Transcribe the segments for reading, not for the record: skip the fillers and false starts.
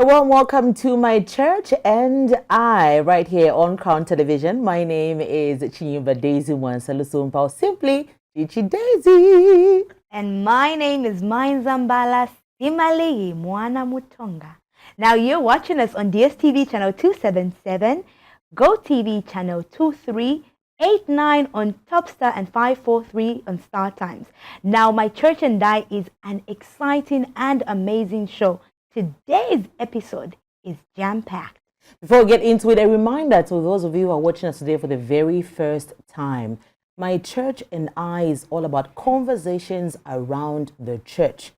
A warm welcome to my church and I, right here on Crown Television. My name is Chichi and Mainza, or simply Chichi Daisy. And my name is Mainza Simali Mwana Mutonga. Now you're watching us on DSTV channel 277, GoTV channel 2389 on Topstar and 543 on Star Times. Now my church and I is an exciting and amazing show. Today's episode is jam-packed. Before we get into it, a reminder to those of you who are watching us today for the very first time. My church and I is all about conversations around the church.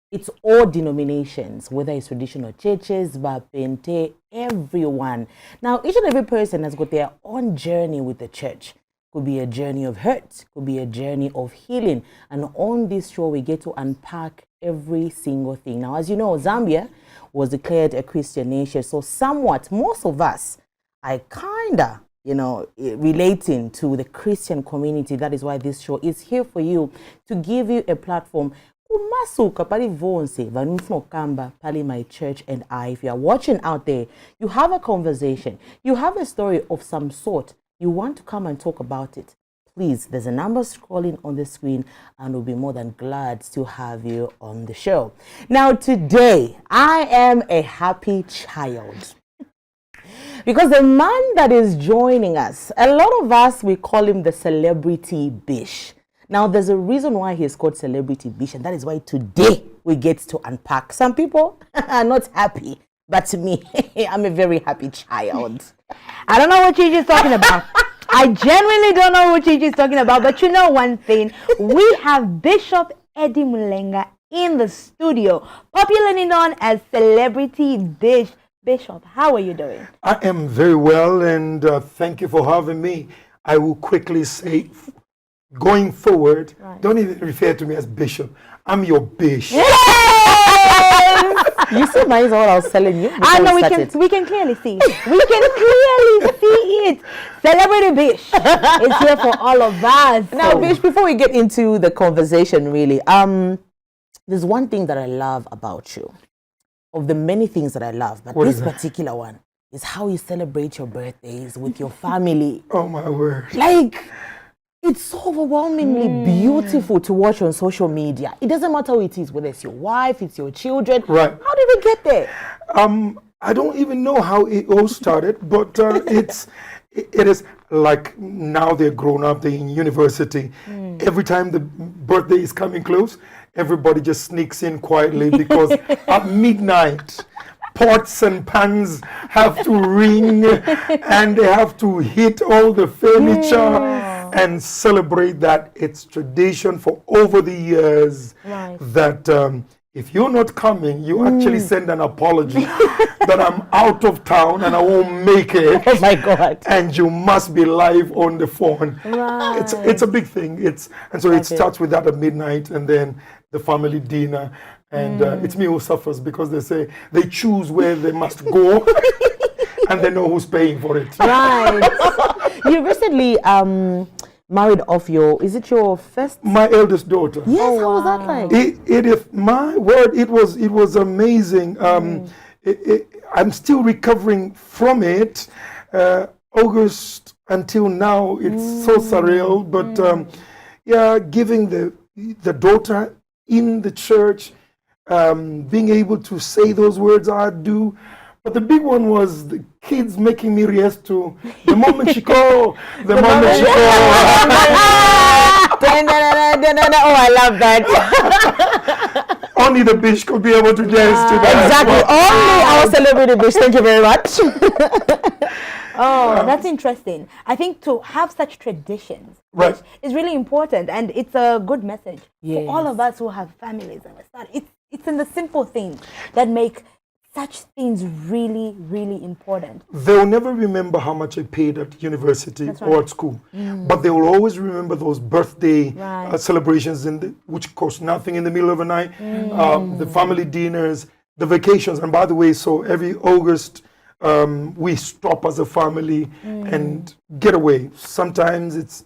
It's all denominations, whether it's traditional churches, Bapente, everyone. Now, each and every person has got their own journey with the church. Could be a journey of hurt, could be a journey of healing. And on this show, we get to unpack every single thing. Now, as you know, Zambia was declared a Christian nation. So somewhat, most of us are kinda, relating to the Christian community. That is why this show is here for you, to give you a platform. Pali my church and I. If you are watching out there, you have a conversation, you have a story of some sort, you want to come and talk about it, please, there's a number scrolling on the screen and we'll be more than glad to have you on the show. Now today, I am a happy child. Because the man that is joining us, a lot of us, we call him the Celebrity Bish. Now, there's a reason why he's called Celebrity Bish, and that is why today we get to unpack. Some people are not happy, but me, I'm a very happy child. I don't know what Chichi is talking about. I genuinely don't know what Chichi is talking about, but you know one thing. We have Bishop Eddie Mulenga in the studio, popularly known as Celebrity Bish. Bishop, how are you doing? I am very well, and thank you for having me. I will quickly say, going forward, don't even refer to me as Bishop. I'm your Bish. Yes! You see, Mainza, what I was telling you? I know, we can clearly see. We can clearly see it. Celebrity Bish is here for all of us. Now, Bish, before we get into the conversation, really, there's one thing that I love about you. Of the many things that I love, but this particular one is how you celebrate your birthdays with your family. Oh my word. Like, it's so overwhelmingly beautiful to watch on social media. It doesn't matter who it is, whether it's your wife, it's your children. Right. How did we get there? I don't even know how it all started, but it is like now they're grown up, they're in university. Every time the birthday is coming close, everybody just sneaks in quietly because at midnight, pots and pans have to ring and they have to hit all the furniture and celebrate that. It's tradition for over the years that if you're not coming, you actually send an apology that I'm out of town and I won't make it. Oh my God. And you must be live on the phone. Right. It's a big thing. And so it starts with that at midnight and then the family dinner. And it's me who suffers because they say they choose where they must go and they know who's paying for it. Right. You recently married off is it your first? My eldest daughter. Yes, how was that like? My word, it was amazing. I'm still recovering from it. August until now, it's so surreal. But giving the daughter in the church, being able to say those words I do. But the big one was the kids making me react to the moment she called, the moment she called. Oh, I love that. Only the Bish could be able to dance to that. Exactly. Only our celebrity Bish. Thank you very much. Oh, that's interesting. I think to have such traditions is really important, and it's a good message for all of us who have families. It's in the simple things that make such things really, really important. They'll never remember how much I paid at university or at school, but they will always remember those birthday celebrations which cost nothing in the middle of the night, the family dinners, the vacations. And by the way, so every August, we stop as a family and get away. Sometimes it's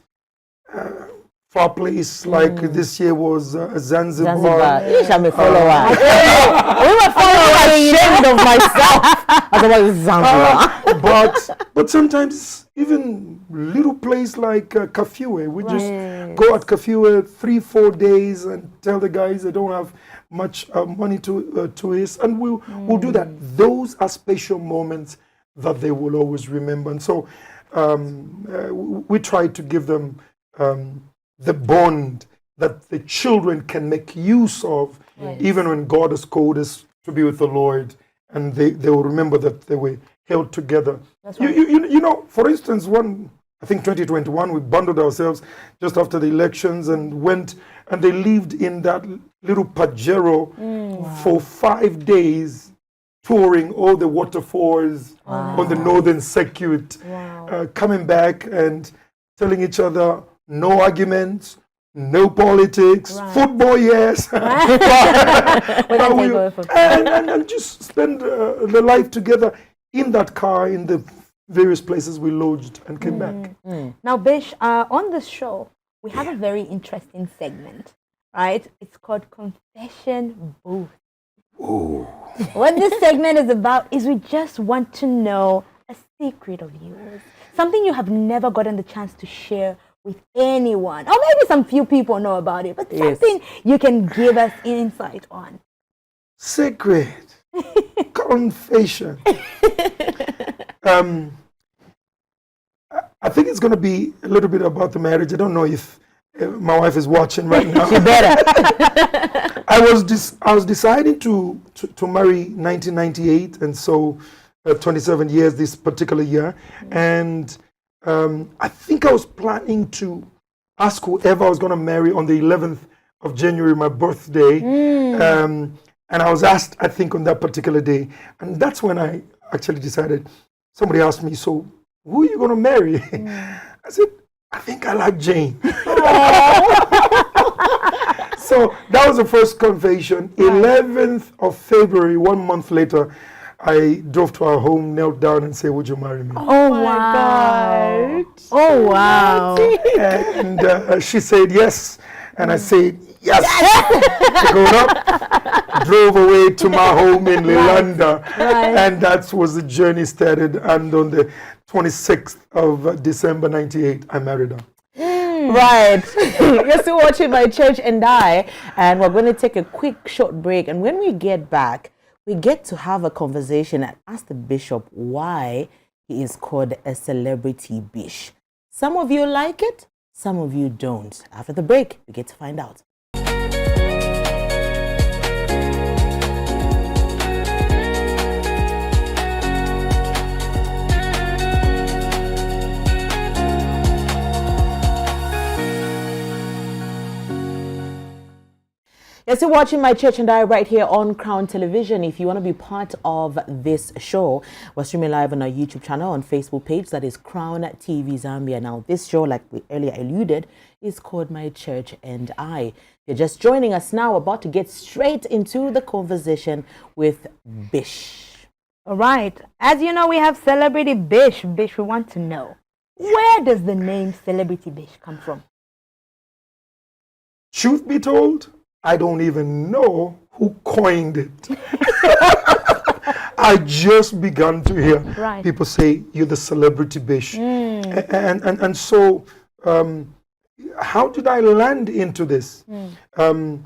far place, like this year was Zanzibar. Zanzibar. I'm a follower. We were following. I'm ashamed of myself. I was like, Zanzibar. But sometimes even little place like Kafue, we just go at Kafue 3-4 days and tell the guys they don't have much money to tourists, and we'll do that. Those are special moments that they will always remember, and so we try to give them the bond that the children can make use of, even when God has called us to be with the Lord, and they will remember that they were held together. That's right. You know, for instance, I think 2021, we bundled ourselves just after the elections and went, and they lived in that little Pajero for 5 days, touring all the waterfalls on the northern circuit, coming back and telling each other, no arguments, no politics, football, yes. and just spend the life together in that car, in the various places we lodged and came back. Now, Bish, on this show, we have a very interesting segment, right? It's called Confession Booth. Ooh. What this segment is about is we just want to know a secret of yours, something you have never gotten the chance to share with anyone, or maybe some few people know about it, but something you can give us insight on. Secret. Confession. I think it's going to be a little bit about the marriage. I don't know if my wife is watching right now. She better. I was deciding to marry 1998, and so 27 years this particular year, and I think I was planning to ask whoever I was going to marry on the 11th of January, my birthday, and I was asked, I think, on that particular day, and that's when I actually decided. Somebody asked me, so who are you going to marry? I said, I think I like Jane. So that was the first confession. 11th of February, 1 month later, I drove to our home, knelt down and said, would you marry me? Oh, my God. Oh, wow. And she said yes. And I said, yes. Got up, drove away to my home in Lilanda. And that was the journey started. And on the 26th of December 98, I married her. Right. You're still watching My Church and I. And we're going to take a quick short break. And when we get back, we get to have a conversation and ask the bishop why he is called a celebrity bish. Some of you like it, some of you don't. After the break, we get to find out. You're still watching My Church and I right here on Crown Television. If you want to be part of this show, we're streaming live on our YouTube channel, on Facebook page, that is Crown TV Zambia. Now, this show, like we earlier alluded, is called My Church and I. If you're just joining us now, about to get straight into the conversation with Bish. All right. As you know, we have Celebrity Bish. Bish, we want to know, where does the name Celebrity Bish come from? Truth be told, I don't even know who coined it. I just began to hear people say, you're the celebrity bish. And so, how did I land into this? I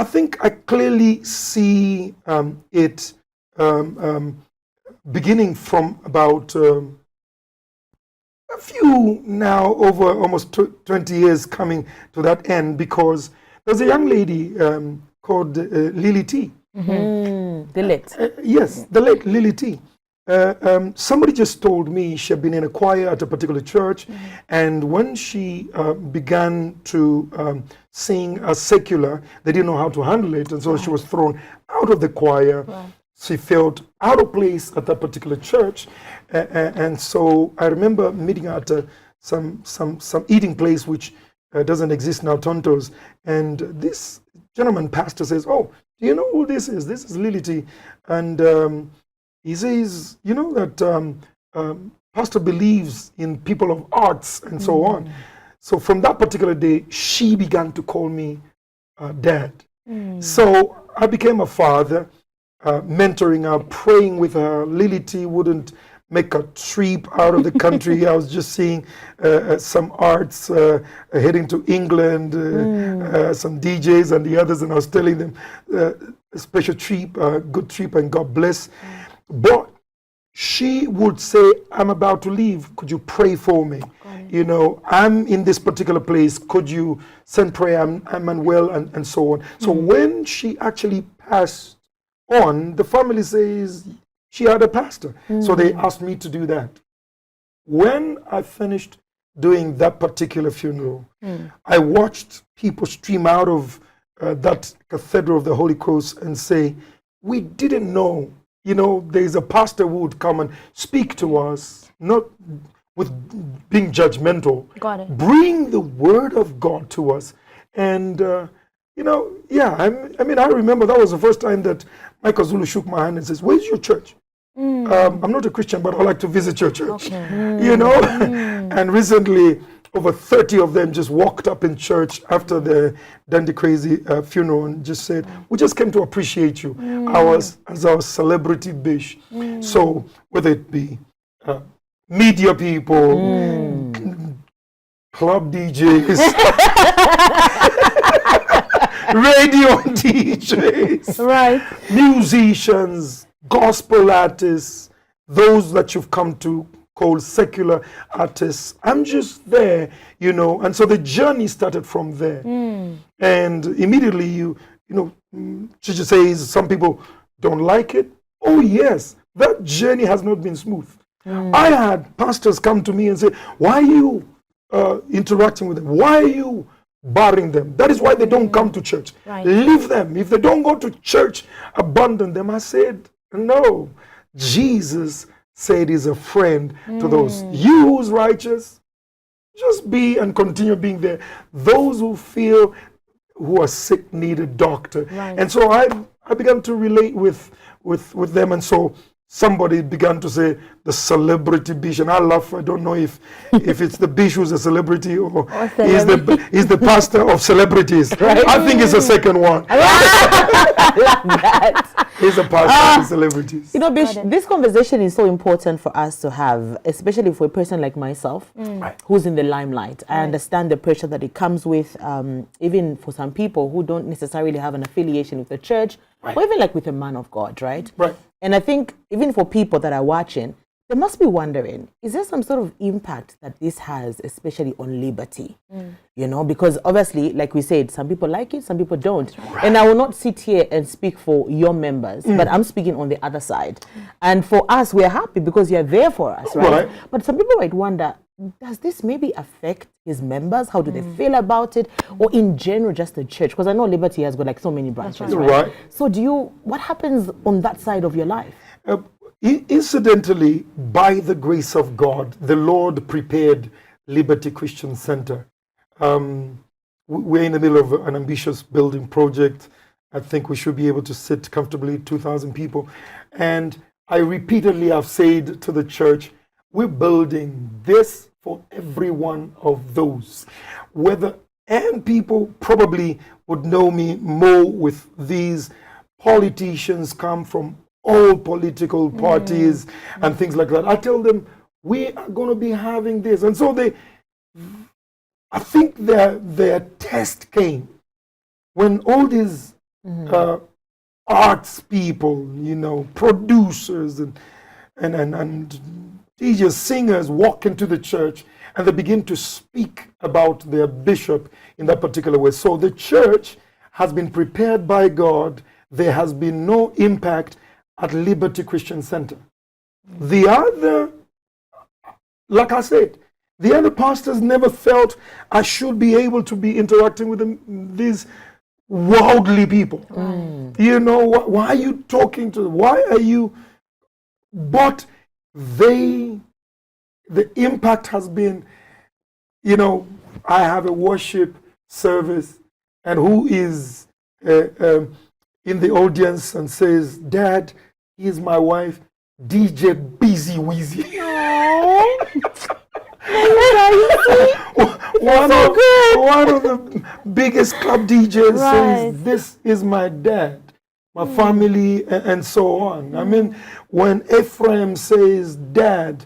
think I clearly see it beginning from about a few now, over almost 20 years coming to that end, because there's a young lady called Lily T. The late. Yes, the late Lily T. Somebody just told me she had been in a choir at a particular church, and when she began to sing a secular, they didn't know how to handle it, and so she was thrown out of the choir. She felt out of place at that particular church, and so I remember meeting her at some eating place which doesn't exist now, Tonto's, and this gentleman pastor says, "Oh, do you know who this is? This is Lily T." And he says, "You know that pastor believes in people of arts and so on." So from that particular day, she began to call me Dad. So I became a father, mentoring her, praying with her. Lily T wouldn't make a trip out of the country. I was just seeing some arts heading to England, some DJs and the others, and I was telling them a special trip, good trip, and God bless. But she would say, I'm about to leave. Could you pray for me? You know, I'm in this particular place. Could you send prayer? I'm unwell, and so on. So when she actually passed on, the family says she had a pastor. So they asked me to do that. When I finished doing that particular funeral, I watched people stream out of that Cathedral of the Holy Cross and say, we didn't know, you know, there's a pastor who would come and speak to us, not with being judgmental. Got it. Bring the word of God to us. And, you know, yeah, I mean, I remember that was the first time that Michael Zulu shook my hand and says, where's your church? I'm not a Christian, but I like to visit your church. Okay. You know? And recently, over 30 of them just walked up in church after the Dandy Crazy funeral and just said, we just came to appreciate you as our celebrity bish. So whether it be media people, club DJs, radio DJs, Right. musicians, gospel artists, those that you've come to call secular artists. I'm just there, you know, and so the journey started from there. And immediately you know, Chichi says some people don't like it. Oh yes, that journey has not been smooth. I had pastors come to me and say, why are you interacting with them? Why are you barring them? That is why they don't come to church. Right. Leave them. If they don't go to church, abandon them. I said, no. Jesus said he's a friend to those. You who's righteous, just be and continue being there. Those who feel who are sick need a doctor. Right. And so I began to relate with them. And so somebody began to say the celebrity bish, and I laugh. I don't know if it's the bish who's a celebrity or he's the pastor of celebrities. Right? I think it's the second one. I love that. He's a pastor of celebrities. You know, Bish, this conversation is so important for us to have, especially for a person like myself, who's in the limelight. I understand the pressure that it comes with, even for some people who don't necessarily have an affiliation with the church, or even like with a man of God, right? Right. And I think even for people that are watching, they must be wondering, is there some sort of impact that this has, especially on liberty? You know, because obviously, like we said, some people like it, some people don't. And I will not sit here and speak for your members, but I'm speaking on the other side. And for us, we're happy because you're there for us, right? But some people might wonder, does this maybe affect his members? How do they feel about it? Or in general, just the church? Because I know Liberty has got like so many branches, right? So what happens on that side of your life? Incidentally, by the grace of God, the Lord prepared Liberty Christian Center. We're in the middle of an ambitious building project. I think we should be able to sit comfortably, 2,000 people. And I repeatedly have said to the church, we're building this for every one of those. And people probably would know me more with these politicians come from all political parties and things like that. I tell them, we are going to be having this. And so I think their test came when all these arts people, you know, producers and DJs, singers walk into the church and they begin to speak about their bishop in that particular way. So the church has been prepared by God. There has been no impact at Liberty Christian Center. The other, like I said, the other pastors never felt I should be able to be interacting with these worldly people. You know, why are you talking to them? Why are you? But the impact has been, you know, I have a worship service and who is in the audience and says, Dad, here's my wife, DJ Busy Weezy. one of the biggest club DJs says, "This is my dad, my family," and so on. I mean, when Ephraim says, "Dad,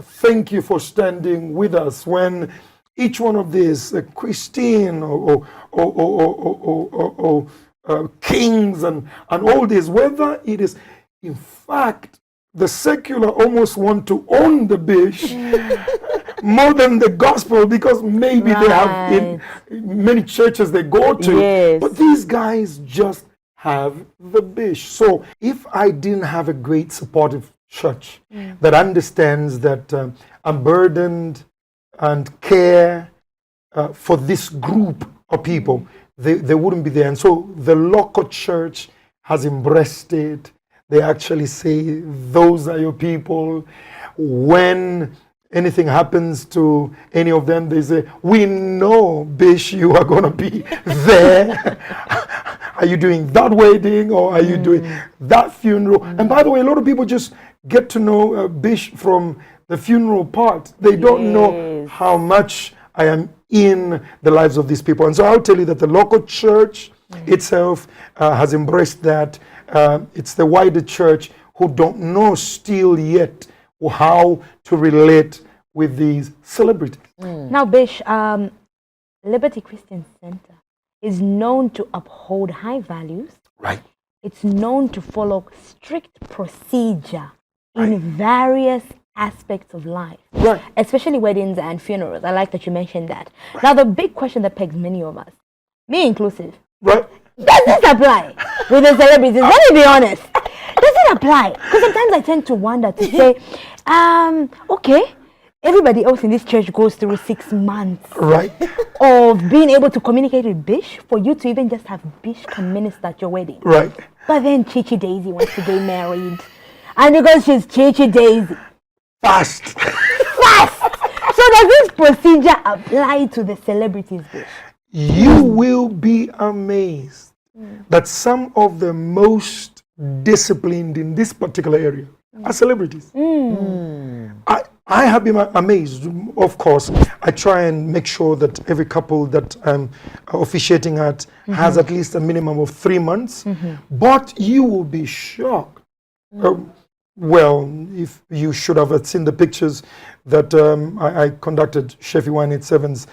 thank you for standing with us," when each one of these, Christine or Kings and all this, whether it is, in fact, the secular almost want to own the Bish more than the gospel, because maybe they have in many churches they go to, but these guys just have the Bish. So if I didn't have a great supportive church that understands that I'm burdened and care for this group of people, they wouldn't be there. And so the local church has embraced it. They actually say, "Those are your people." When anything happens to any of them, they say, "We know, Bish, you are going to be there." Are you doing that wedding, or are you doing that funeral? And by the way, a lot of people just get to know Bish from the funeral part. They don't know how much I am in the lives of these people. And so I'll tell you that the local church itself has embraced that. It's the wider church who don't know still yet how to relate with these celebrities. Now, Bish, Liberty Christian Center is known to uphold high values. Right. It's known to follow strict procedure in various aspects of life, especially weddings and funerals. I like that you mentioned that. Now, the big question that pegs many of us, me inclusive, does this apply with the celebrities? Let me be honest. Does it apply? Because sometimes I tend to wonder to say, okay, everybody else in this church goes through 6 months of being able to communicate with Bish, for you to even just have Bish come minister at your wedding. Right. But then Chichi Daisy wants to get married. And because she's Chichi Daisy. Fast. So does this procedure apply to the celebrities, Bish? You will be amazed that some of the most disciplined in this particular area are celebrities. I have been amazed. Of course, I try and make sure that every couple that I'm officiating at has at least a minimum of 3 months. But you will be shocked. Well, if you should have seen the pictures that I conducted Shefi 187's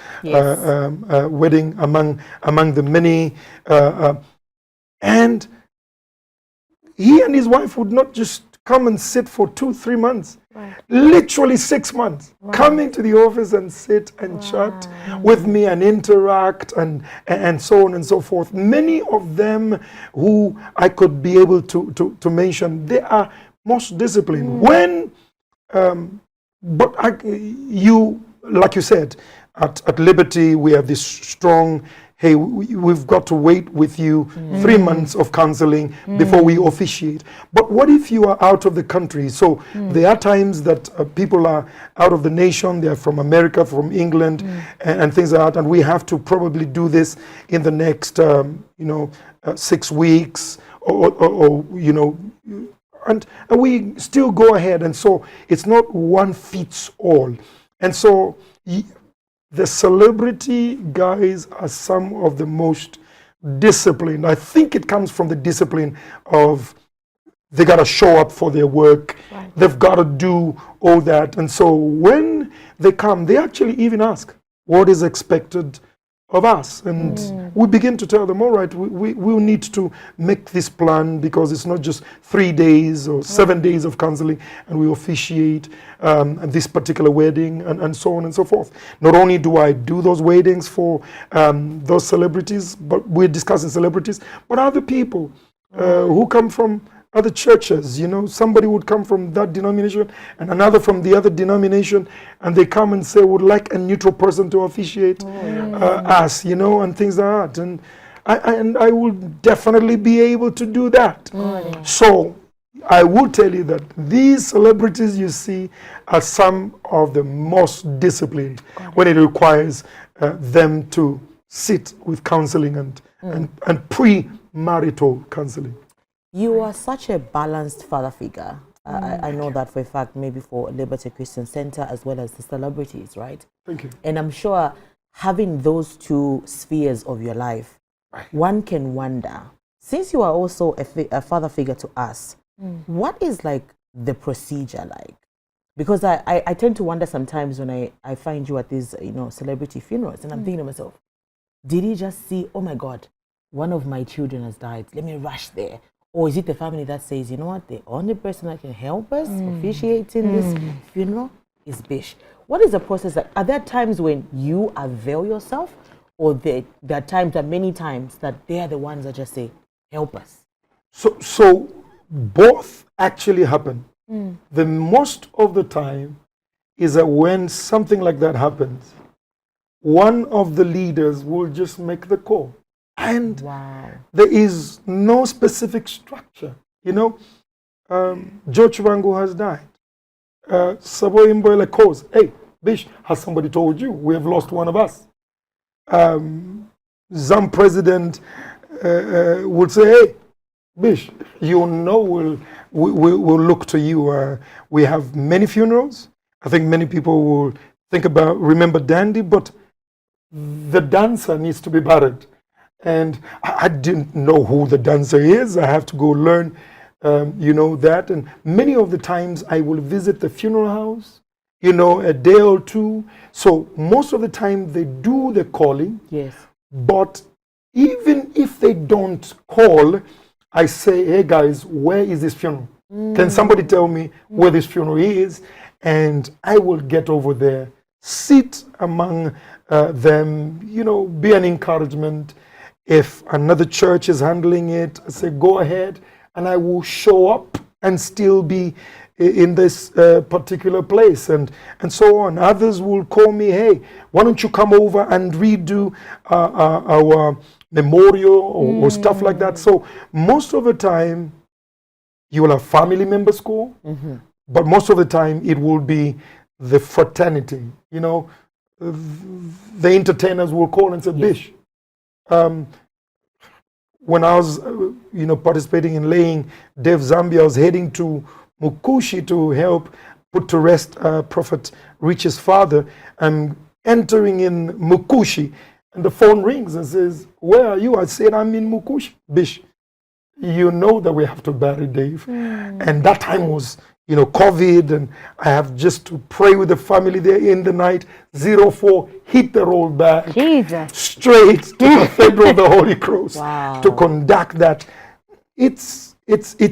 wedding among the many, and he and his wife would not just come and sit for 2-3 months, literally 6 months, coming to the office and sit and chat with me and interact and so on and so forth. Many of them who I could be able to mention, they are most disciplined. When, but you, like you said, at Liberty, we have this strong, hey, we've got to wait with you 3 months of counseling before we officiate. But what if you are out of the country? So there are times that people are out of the nation, they're from America, from England, and things like that, and we have to probably do this in the next, 6 weeks, or and we still go ahead. And so it's not one fits all. And so the celebrity guys are some of the most disciplined. I think it comes from the discipline of they got to show up for their work. They've got to do all that. And so when they come, they actually even ask what is expected of us. And we begin to tell them, all right, we'll need to make this plan, because it's not just 3 days or 7 days of counseling and we officiate this particular wedding and so on and so forth. Not only do I do those weddings for those celebrities, but we're discussing celebrities, but other people who come from other churches. Somebody would come from that denomination and another from the other denomination, and they come and say, would like a neutral person to officiate us, and things like that. And I will definitely be able to do that. So I will tell you that these celebrities you see are some of the most disciplined when it requires them to sit with counseling and pre-marital counseling. You are such a balanced father figure. I know that for a fact, maybe for Liberty Christian Center as well as the celebrities, right? Thank you. And I'm sure having those two spheres of your life, one can wonder, since you are also a father figure to us, what is like the procedure like? Because I tend to wonder sometimes when I find you at these, celebrity funerals, and I'm thinking to myself, did he just see, oh my God, one of my children has died, let me rush there? Or is it the family that says, you know what, the only person that can help us officiating this funeral is Bish? What is the process like? Are there times when you avail yourself, or there are times, many times, that they are the ones that just say, help us? So both actually happen. The most of the time is that when something like that happens, one of the leaders will just make the call. And there is no specific structure. Joe Chivangu has died. Sabo Imboele calls, hey, Bish, has somebody told you we have lost one of us? Zam president would say, hey, Bish, we'll look to you. We have many funerals. I think many people will remember Dandy, but the dancer needs to be buried. And I didn't know who the dancer is. I have to go learn, that. And many of the times I will visit the funeral house, a day or two. So most of the time they do the calling. Yes. But even if they don't call, I say, hey guys, where is this funeral? Can somebody tell me where this funeral is? And I will get over there, sit among them, be an encouragement. If another church is handling it, I say, go ahead, and I will show up and still be in this particular place, and so on. Others will call me, hey, why don't you come over and redo our memorial or stuff like that. So most of the time, you will have family members call, but most of the time it will be the fraternity. The entertainers will call and say, Bish, when I was, participating in laying Dave Zambia, I was heading to Mukushi to help put to rest Prophet Rich's father. I'm entering in Mukushi, and the phone rings and says, where are you? I said, I'm in Mukushi. Bish, you know that we have to bury Dave. And that time was, COVID, and I have just to pray with the family there in the night. 04, hit the road back. Jesus. Straight to the Cathedral of the Holy Cross to conduct that. It's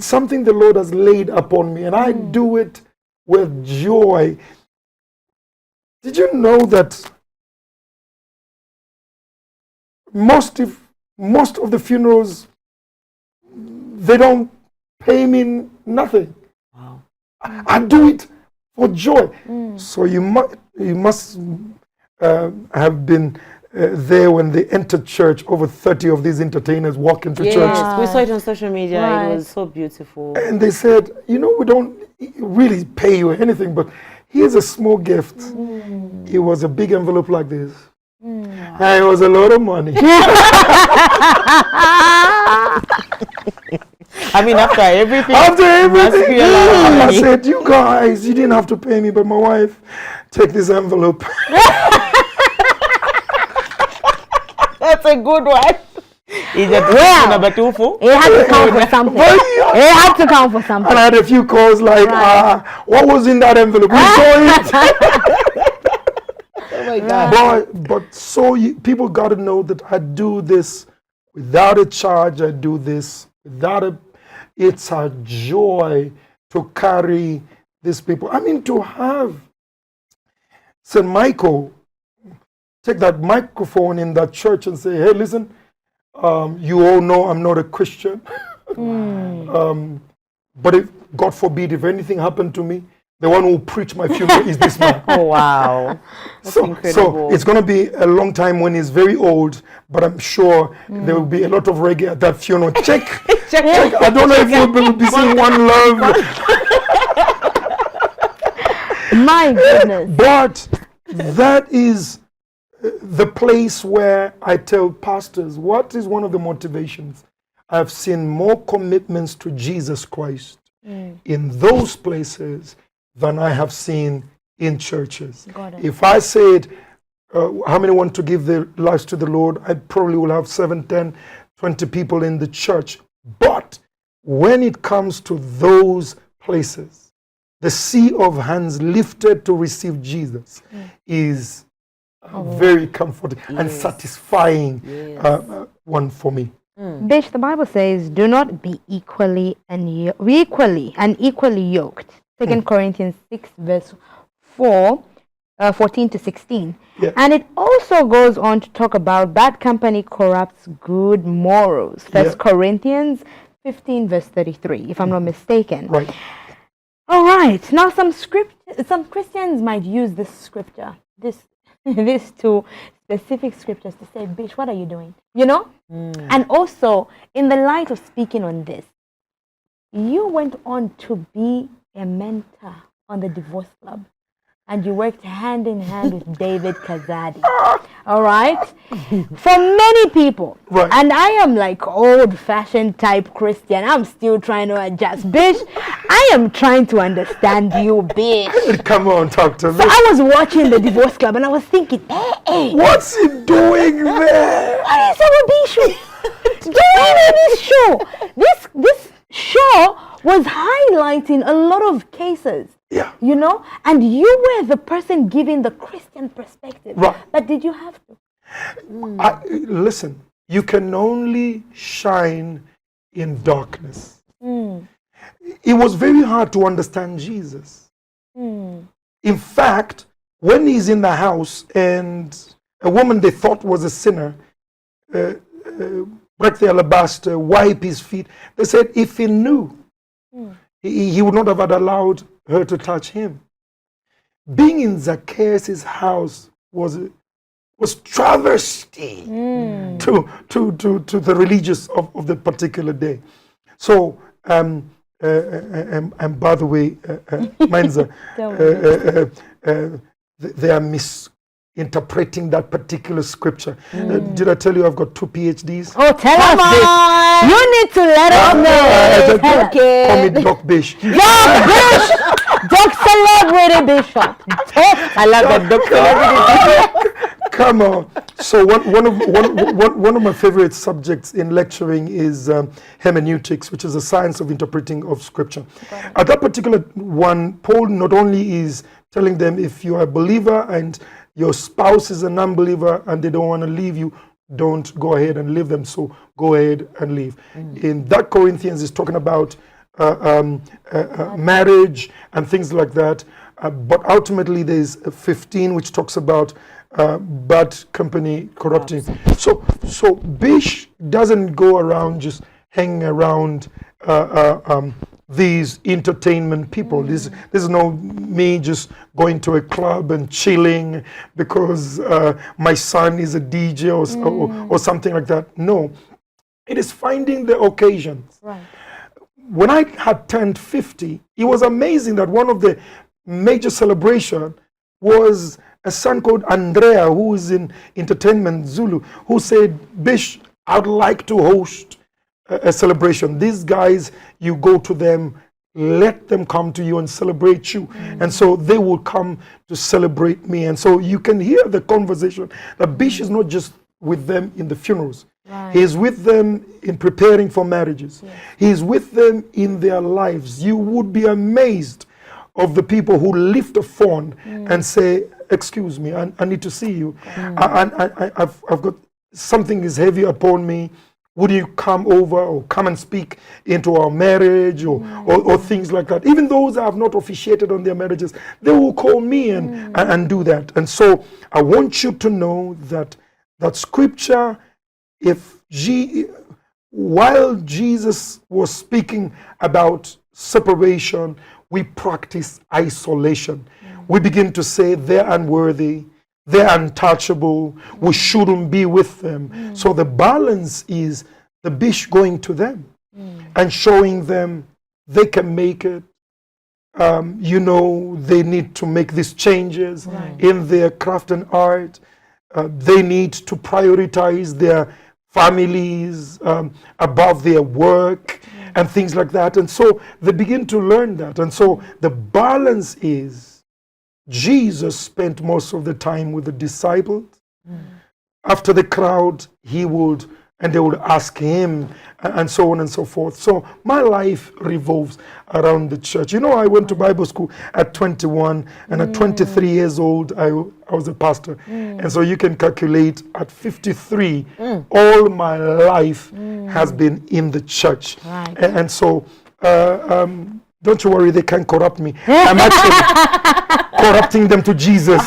something the Lord has laid upon me, and I do it with joy. Did you know that most of the funerals, they don't pay me nothing? Wow. I do it for joy. So you must have been there when they entered church. Over 30 of these entertainers walk into church. Yes, we saw it on social media. Right. It was so beautiful. And they said, we don't really pay you anything, but here's a small gift. It was a big envelope like this. And it was a lot of money. I mean, after everything, I said, you guys, you didn't have to pay me, but my wife, take this envelope. That's a good one. Is that number 2 for? It had to count for something. It had to count for something. And I had a few calls like, what was in that envelope? We saw it. Oh my God. But people got to know that I do this without a charge. I do this without it's a joy to carry these people. I mean, to have St. Michael take that microphone in that church and say, hey, listen, you all know I'm not a Christian. But if, God forbid, if anything happened to me, the one who will preach my funeral is this man. Oh, wow. That's incredible. So it's going to be a long time when he's very old, but I'm sure there will be a lot of reggae at that funeral. Check. I don't know if we'll be seeing One Love. My goodness. But that is the place where I tell pastors, what is one of the motivations? I've seen more commitments to Jesus Christ in those places than I have seen in churches. Got it. If I said, how many want to give their lives to the Lord? I probably will have 7, 10, 20 people in the church. But when it comes to those places, the sea of hands lifted to receive Jesus is very comforting and satisfying one for me. Bish, the Bible says, do not be equally and equally yoked. 2 Corinthians 6 verse 14 to 16. Yeah. And it also goes on to talk about bad company corrupts good morals. 1 Corinthians 15 verse 33, if I'm not mistaken. Right. All right. Now some Christians might use this scripture, these two specific scriptures to say, Bish, what are you doing? You know? And also, in the light of speaking on this, you went on to be a mentor on the Divorce Club. And you worked hand in hand with David Kazadi. All right? For many people, and I am like old-fashioned type Christian, I'm still trying to adjust. Bish, I am trying to understand you, Bish. Come on, talk to me. So I was watching the Divorce Club and I was thinking, hey. What's he doing there? What is our Bishop doing in this show? This show was highlighting a lot of cases. Yeah. You know, and you were the person giving the Christian perspective. Right. But did you have to? Listen, you can only shine in darkness. It was very hard to understand Jesus. In fact, when he's in the house and a woman they thought was a sinner break the alabaster, wipe his feet, they said if he knew, he would not have allowed her to touch him. Being in Zacchaeus' house was travesty to the religious of the particular day. So, and by the way, Mainza, they are misinterpreting that particular scripture. Did I tell you I've got 2 PhDs? Oh, tell us this. You need to let us know. Call me Doc Bish. Doc Bish! Doc Celebrity Bishop. I love that, Doc Celebrity Bishop. Come on. So one of my favorite subjects in lecturing is hermeneutics, which is the science of interpreting of scripture. At that particular one, Paul not only is telling them if you are a believer and your spouse is a non-believer and they don't want to leave you, don't go ahead and leave them, so go ahead and leave. In that Corinthians is talking about marriage and things like that, but ultimately there's 15 which talks about bad company corrupting. So Bish doesn't go around just hanging around these entertainment people. This is no me just going to a club and chilling because my son is a DJ or something like that. No, it is finding the occasions. Right. When I had turned 50, it was amazing that one of the major celebration was a son called Andrea, who is in Entertainment Zulu, who said, Bish, I'd like to host a celebration. These guys, you go to them, let them come to you and celebrate you. And so they will come to celebrate me. And so you can hear the conversation that Bish is not just with them in the funerals. Right. He is with them in preparing for marriages. Yes. He is with them in their lives. You would be amazed of the people who lift a phone and say, excuse me, I need to see you. I've got something is heavy upon me. Would you come over or come and speak into our marriage or things like that? Even those that have not officiated on their marriages, they will call me and do that. And so I want you to know that scripture, while Jesus was speaking about separation, we practice isolation. We begin to say they're unworthy, they're untouchable, we shouldn't be with them. So the balance is the Bish going to them and showing them they can make it. They need to make these changes in their craft and art. They need to prioritize their families above their work and things like that. And so they begin to learn that. And so the balance is Jesus spent most of the time with the disciples. After the crowd, he would, and they would ask him, and so on and so forth. So my life revolves around the church. You know, I went to Bible school at 21, and at 23 years old, I was a pastor. And so you can calculate at 53, all my life has been in the church. Right. And so, don't you worry, they can't corrupt me. I'm actually corrupting them to Jesus.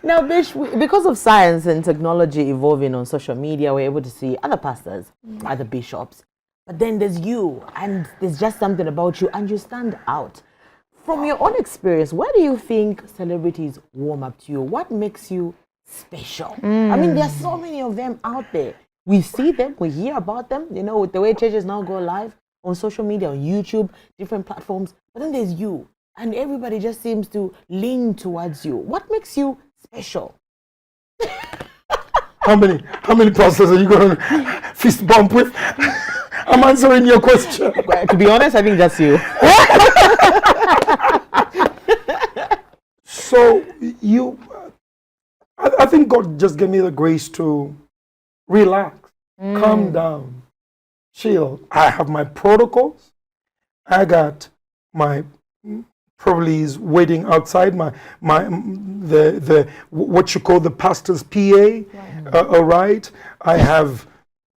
Now, because of science and technology evolving on social media, we're able to see other pastors, other bishops. But then there's you, and there's just something about you, and you stand out. From your own experience, where do you think celebrities warm up to you? What makes you special? I mean, there's so many of them out there. We see them, we hear about them, you know, with the way churches now go live on social media, on YouTube, different platforms. But then there's you, and everybody just seems to lean towards you. What makes you special? How many pastors are you going to fist bump with? I'm answering your question. To be honest, I think that's you. So I think God just gave me the grace to relax, calm down, chill. I have my protocols. I got my probably is waiting outside the what you call the pastor's PA. All right. I have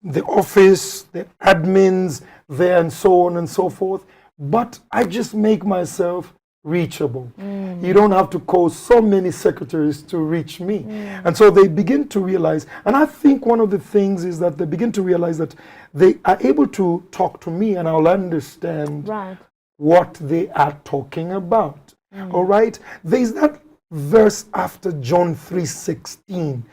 the office, the admins there, and so on and so forth. But I just make myself reachable. You don't have to call so many secretaries to reach me. And so they begin to realize, and I think one of the things is that they begin to realize that they are able to talk to me and I'll understand what they are talking about. All right? There's that verse after John 3:16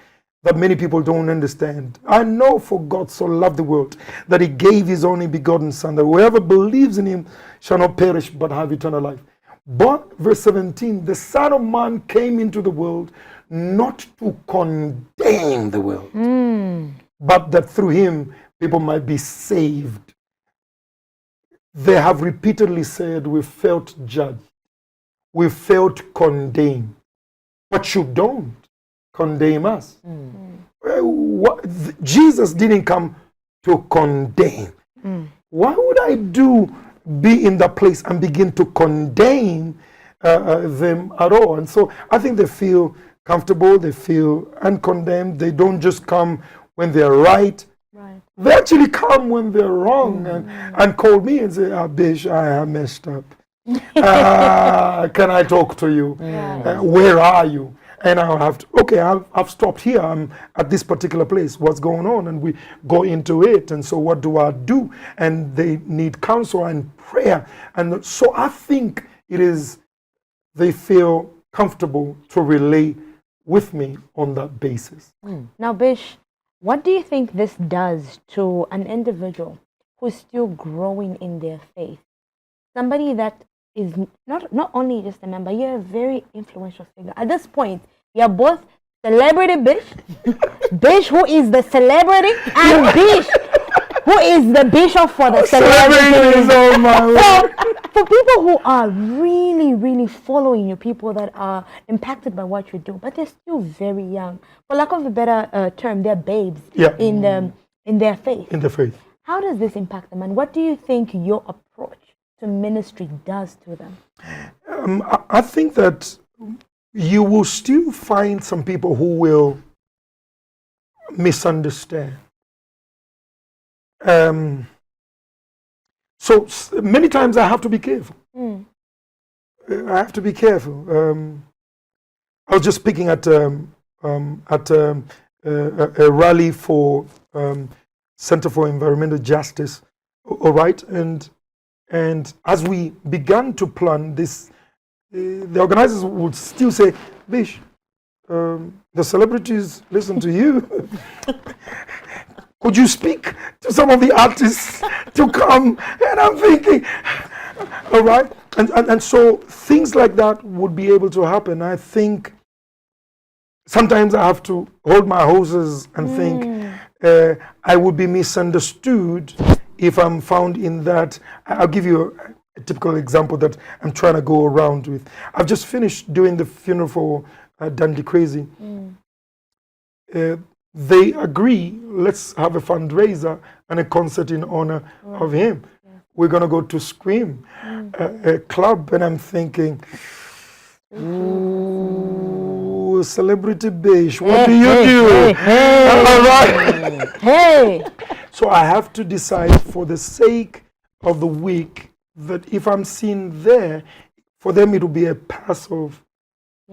that many people don't understand. I know, for God so loved the world that he gave his only begotten Son, that whoever believes in him shall not perish but have eternal life. But verse 17, the Son of Man came into the world not to condemn the world, but that through him people might be saved. They have repeatedly said, we felt judged, we felt condemned, but you don't condemn us. Jesus didn't come to condemn. Why would I be in that place and begin to condemn them at all? And so I think they feel comfortable, they feel uncondemned. They don't just come when they're right. They actually come when they're wrong and call me and say, Bish, I have messed up. Can I talk to you? Where are you? And I'll have to, okay, I've stopped here. I'm at this particular place. What's going on? And we go into it. And so what do I do? And they need counsel and prayer. And so I think they feel comfortable to relate with me on that basis. Now, Bish, what do you think this does to an individual who's still growing in their faith? Somebody that is not only just a member, you're a very influential figure. At this point, you're both celebrity Bish, Bish who is the celebrity, and Bish who is the bishop for the celebrities. Oh my word. For people who are really, really following you, people that are impacted by what you do, but they're still very young. For lack of a better term, they're babes in their faith. In the faith. How does this impact them, and what do you think your approach to ministry does to them? I think that you will still find some people who will misunderstand. So many times I have to be careful. I have to be careful. I was just speaking at a rally for Center for Environmental Justice, all right, and as we began to plan this, the organizers would still say, Bish, the celebrities listen to you. Could you speak to some of the artists to come? And I'm thinking, all right. And so things like that would be able to happen. I think sometimes I have to hold my horses and think I would be misunderstood if I'm found in that. I'll give you a typical example that I'm trying to go around with. I've just finished doing the funeral for Dandy Crazy. They agree, let's have a fundraiser and a concert in honor of him. We're going to go to Scream, a club, and I'm thinking, ooh, Celebrity Bish, what do you do? All right. Hey. So I have to decide for the sake of the week that if I'm seen there, for them it will be a pass of,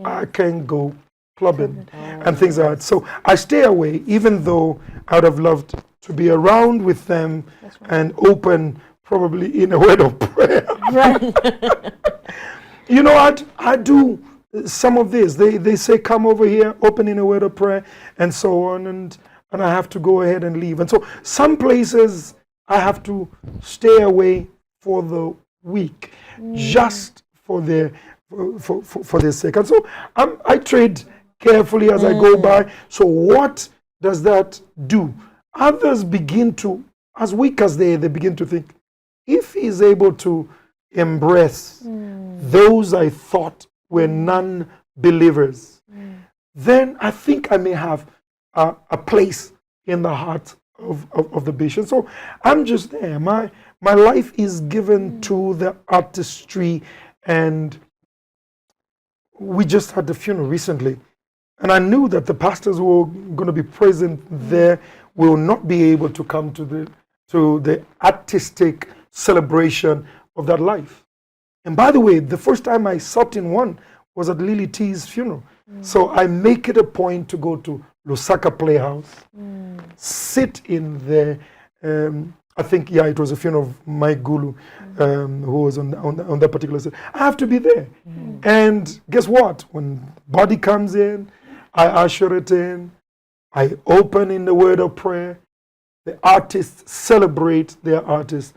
I can go clubbing and things like that. So I stay away, even though I would have loved to be around with them and open, probably in a word of prayer. Right. You know, I do some of this. They say, come over here, open in a word of prayer, and so on, and I have to go ahead and leave. And so some places I have to stay away for the week, just for their sake. And so I trade carefully as I go by. So what does that do? Others begin to, as weak as they begin to think, if he's able to embrace those I thought were non-believers, then I think I may have a place in the heart of the bishop. So I'm just there. My life is given to the artistry, and we just had the funeral recently, and I knew that the pastors who were going to be present there will not be able to come to the artistic celebration of that life. And by the way, the first time I sat in one was at Lily T's funeral. So I make it a point to go to Lusaka Playhouse, sit in there. I think, it was a funeral of Mike Gulu, who was on that particular set. I have to be there. And guess what? When body comes in, I usher it in. I open in the word of prayer. The artists celebrate their artists.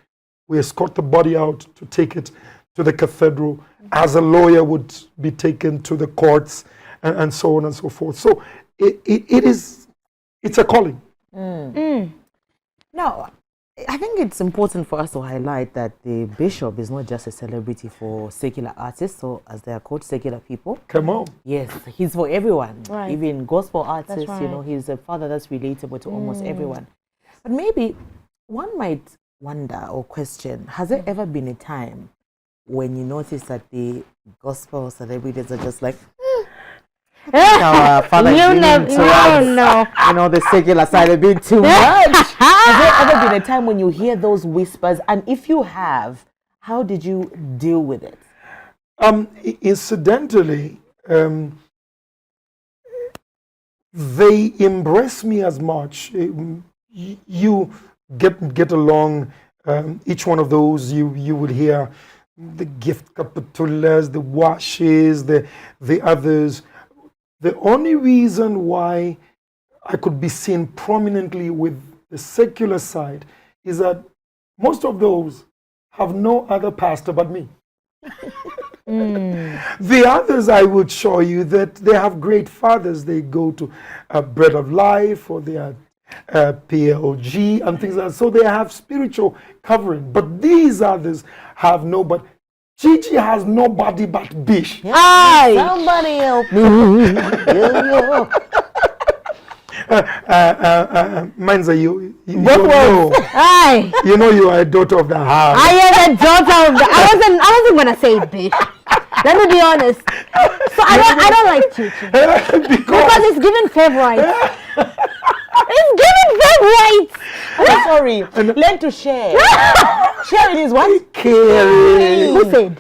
We escort the body out to take it to the cathedral, as a lawyer would be taken to the courts, and so on and so forth. So it's a calling. Now, I think it's important for us to highlight that the bishop is not just a celebrity for secular artists, or as they are called, secular people. Come on. Yes, he's for everyone. Right. Even gospel artists, That's right. you know, he's a father that's relatable to almost everyone. But maybe one might wonder or question, has there ever been a time when you notice that the gospel celebrities are just like, our father is leaning towards, you know, the secular side a bit too much? Has there ever been a time when you hear those whispers? And if you have, how did you deal with it? Incidentally, they embrace me as much. You get along. Each one of those, you would hear the gift capitulas, the washes, the others. The only reason why I could be seen prominently with the secular side is that most of those have no other pastor but me. The others, I would show you that they have great fathers. They go to Bread of Life, or they are PLG and things like that. So they have spiritual covering. But these others have no, but Chichi has nobody but Bish. Aye. Somebody help me. Mainza, you know. Aye. You know you are a daughter of the house. I am a daughter of the. I wasn't gonna say bitch. Let me be honest. So I don't like Chichi because it's given favorite. It's given favorite. I'm sorry. Learn to share. Sharing is what? Caring. Who said?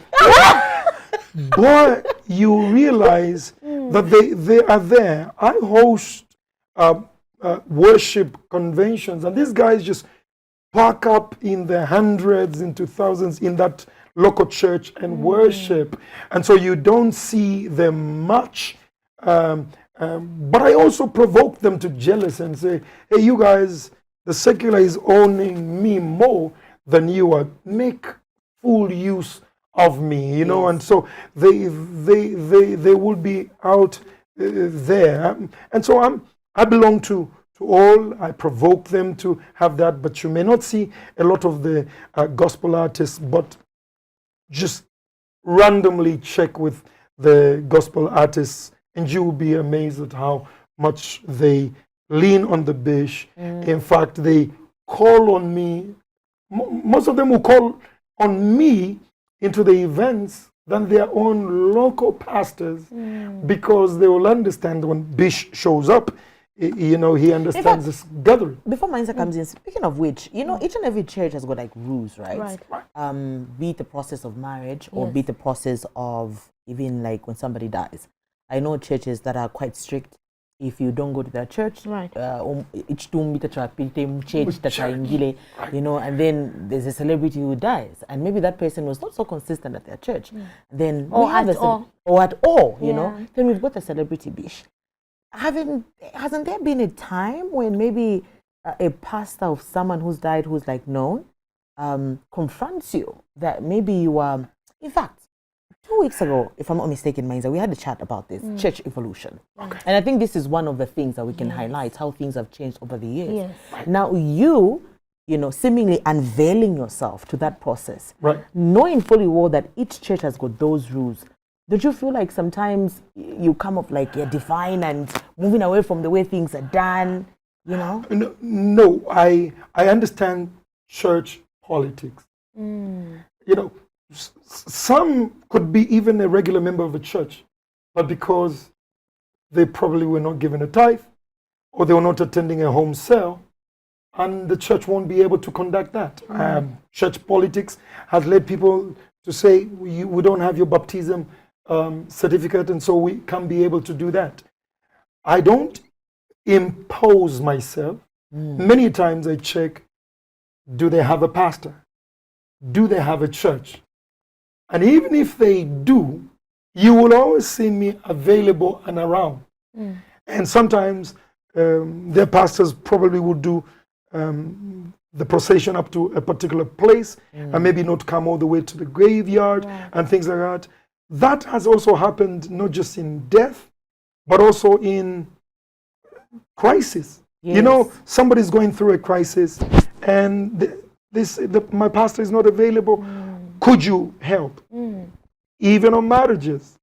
Boy, you realize that they are there. I host worship conventions, and these guys just park up in the hundreds into thousands in that local church and worship, and so you don't see them much. But I also provoke them to jealousy and say, hey, you guys, the secular is owning me more than you are. Make full use of me, you know. And so they will be out there. And so I belong to all. I provoke them to have that, but you may not see a lot of the gospel artists. But just randomly check with the gospel artists, and you will be amazed at how much they lean on the Bish. In fact, they call on me. Most of them will call on me into the events than their own local pastors, because they will understand when Bish shows up, you know, he understands this gathering. Before Mainza comes in, speaking of which, you know, each and every church has got like rules, right? Be it the process of marriage or be it the process of even like when somebody dies. I know churches that are quite strict. If you don't go to their church, you know, and then there's a celebrity who dies, and maybe that person was not so consistent at their church, then or at all, you know, then we've got a celebrity Bish. Hasn't there been a time when maybe a pastor of someone who's died, who's like known, confronts you that maybe you are, in fact, 2 weeks ago, if I'm not mistaken, Mainza, we had a chat about this, church evolution. And I think this is one of the things that we can highlight, how things have changed over the years. Now you know, seemingly unveiling yourself to that process, knowing fully well that each church has got those rules. Don't you feel like sometimes you come up like you're divine and moving away from the way things are done, you know? No, I understand church politics. You know, some could be even a regular member of a church, but because they probably were not given a tithe, or they were not attending a home cell, and the church won't be able to conduct that. Church politics has led people to say, we don't have your baptism certificate, and so we can't be able to do that. I don't impose myself. Many times I check, do they have a pastor? Do they have a church? And even if they do, you will always see me available and around. And sometimes their pastors probably would do the procession up to a particular place and maybe not come all the way to the graveyard and things like that. That has also happened not just in death, but also in crisis. You know, somebody's going through a crisis and my pastor is not available. Could you help? Even on marriages,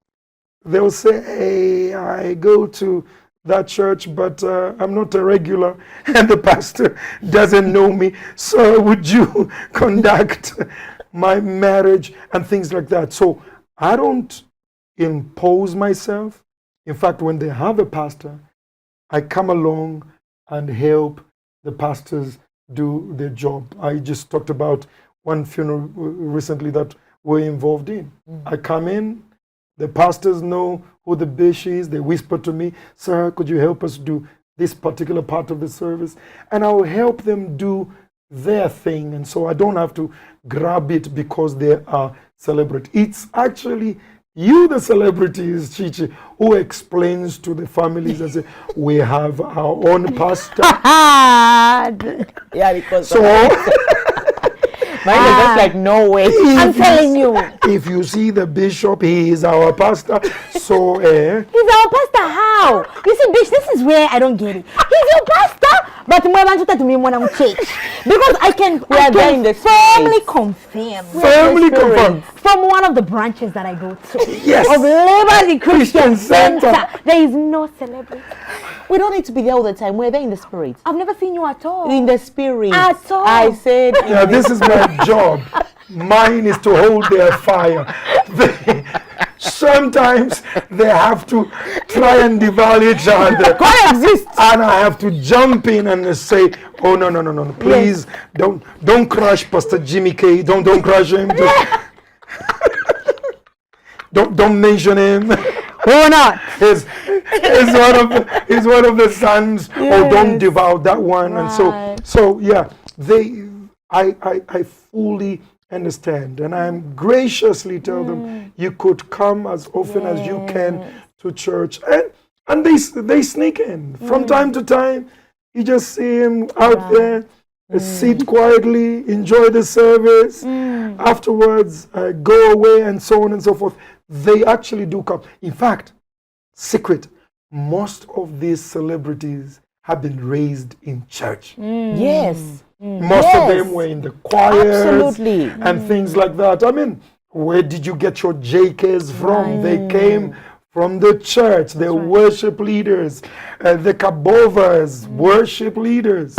they'll say, hey, I go to that church, but I'm not a regular and the pastor doesn't know me, so would you conduct my marriage and things like that. So I don't impose myself. In fact, when they have a pastor, I come along and help the pastors do their job. I just talked about one funeral recently that we're involved in. I come in, the pastors know who the bishop is, they whisper to me, sir, could you help us do this particular part of the service? And I'll help them do their thing, and so I don't have to grab it because they are celebrity. It's actually you, the celebrities, Chichi, who explains to the families and say, we have our own pastor. Yeah, because so mine is just like, no way. I'm telling you. If you see the bishop, he is our pastor. So he's our pastor. How? You see, bitch, this is where I don't get it. He's your pastor, but more than to me when I'm church. Because I can firmly confirm. Firmly confirm. From one of the branches that I go to. Yes. Of Liberty Christian Center. There is no celebrity. We don't need to be there all the time. We're there in the spirit. I've never seen you at all. In the spirit. At all. I said. Yeah, this is my job. Mine is to hold their fire. Sometimes they have to try and devour each other. Coexist. And I have to jump in and say, oh no, please don't crush Pastor Jimmy K. Don't crush him. Don't mention him. Who not? He's one of the sons. Oh, don't devour that one. Right. And so yeah, I fully understand, and I'm graciously tell them you could come as often as you can to church, and they sneak in from time to time. You just see him out there, sit quietly, enjoy the service. Afterwards, go away, and so on and so forth. They actually do come. In fact, secret, most of these celebrities have been raised in church. Yes. Most of them were in the choirs Absolutely. and things like that. I mean, Where did you get your JKs from? They came from the church. They're worship leaders. The Kabovas, worship leaders.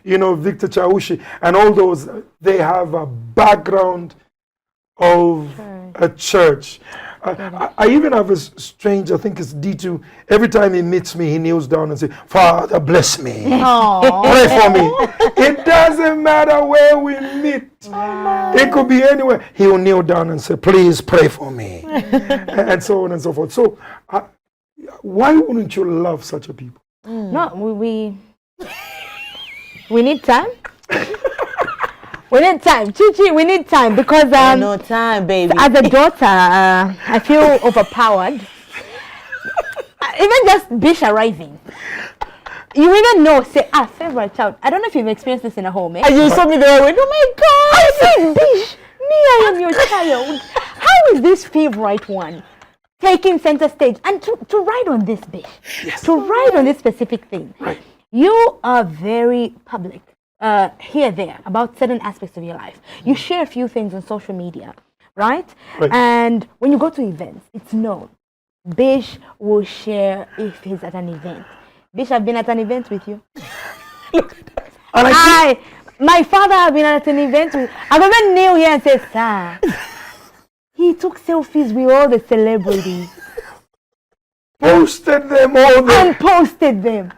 You know, Victor Chaushi and all those, they have a background of a church. I even have a strange, I think it's D2. Every time he meets me, he kneels down and says, Father, bless me. Pray for me. It doesn't matter where we meet. It could be anywhere. He will kneel down and say, please pray for me. And so on and so forth. So why wouldn't you love such a people? No, we need time. We need time, Chichi. We need time because no time, baby. As a daughter, I feel overpowered. Even just Bish arriving, you even know. Say, favorite child. I don't know if you've experienced this in a home. And you saw me there. Oh my God! I said, Bish, I am your child. How is this favorite one taking center stage and to write on this, Bish? Yes. To write on this specific thing. Right. You are very public. Here, there, about certain aspects of your life. You share a few things on social media, right? And when you go to events, it's known. Bish will share if he's at an event. Bish, I've been at an event with you. My father have been at an event with. I remember kneel here and say, sir, he took selfies with all the celebrities. Posted them all there. And posted them.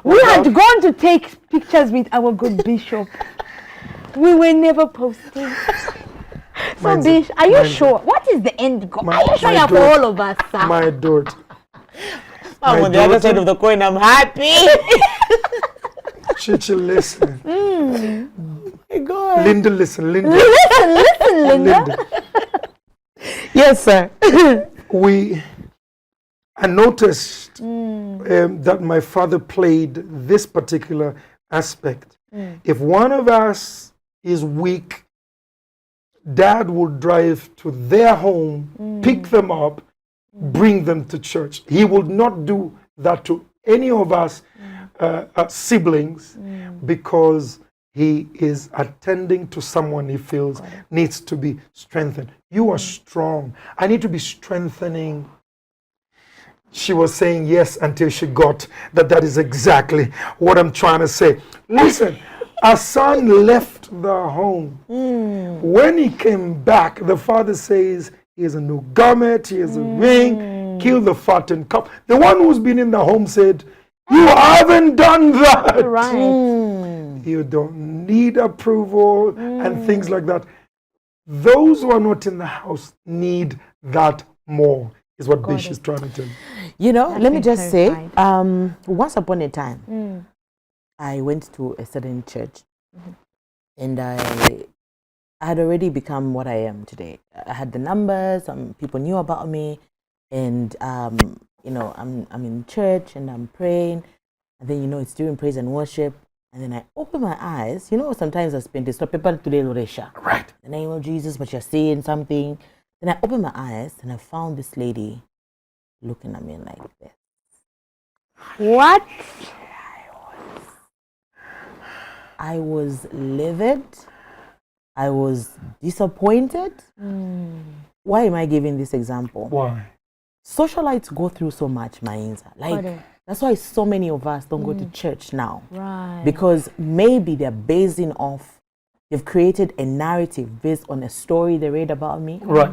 We had gone to take pictures with our good bishop. We were never posted. So, Bish, are you sure? What is the end goal? Are you sure for all of us, sir? My daughter. I'm on the other side of the coin. I'm happy. Chichi, listen. Oh my God. Linda, listen. Linda. Listen, Linda. Yes, sir. I noticed that my father played this particular aspect. If one of us is weak, Dad will drive to their home, pick them up, bring them to church. He would not do that to any of us siblings because he is attending to someone he feels needs to be strengthened. You are strong. I need to be strengthening. She was saying yes until she got that is exactly what I'm trying to say. Listen, our son left the home. When he came back, the father says he has a new garment, he has a ring, kill the fattened calf. The one who's been in the home said, you haven't done that. Right. You don't need approval and things like that. Those who are not in the house need that more, is what Bish is trying to tell you. You know, let me just say, once upon a time, I went to a certain church and I had already become what I am today. I had the numbers, people knew about me, and you know, I'm in church and I'm praying, and then, you know, it's during praise and worship, and then I open my eyes. You know, sometimes I spend this people today, right? In the name of Jesus, but you're saying something. Then I opened my eyes and I found this lady looking at me like this. What? I was livid. I was disappointed. Why am I giving this example? Why? Socialites go through so much, Mainza. Like, that's why so many of us don't go to church now. Right. Because maybe they're basing off, they've created a narrative based on a story they read about me. Right.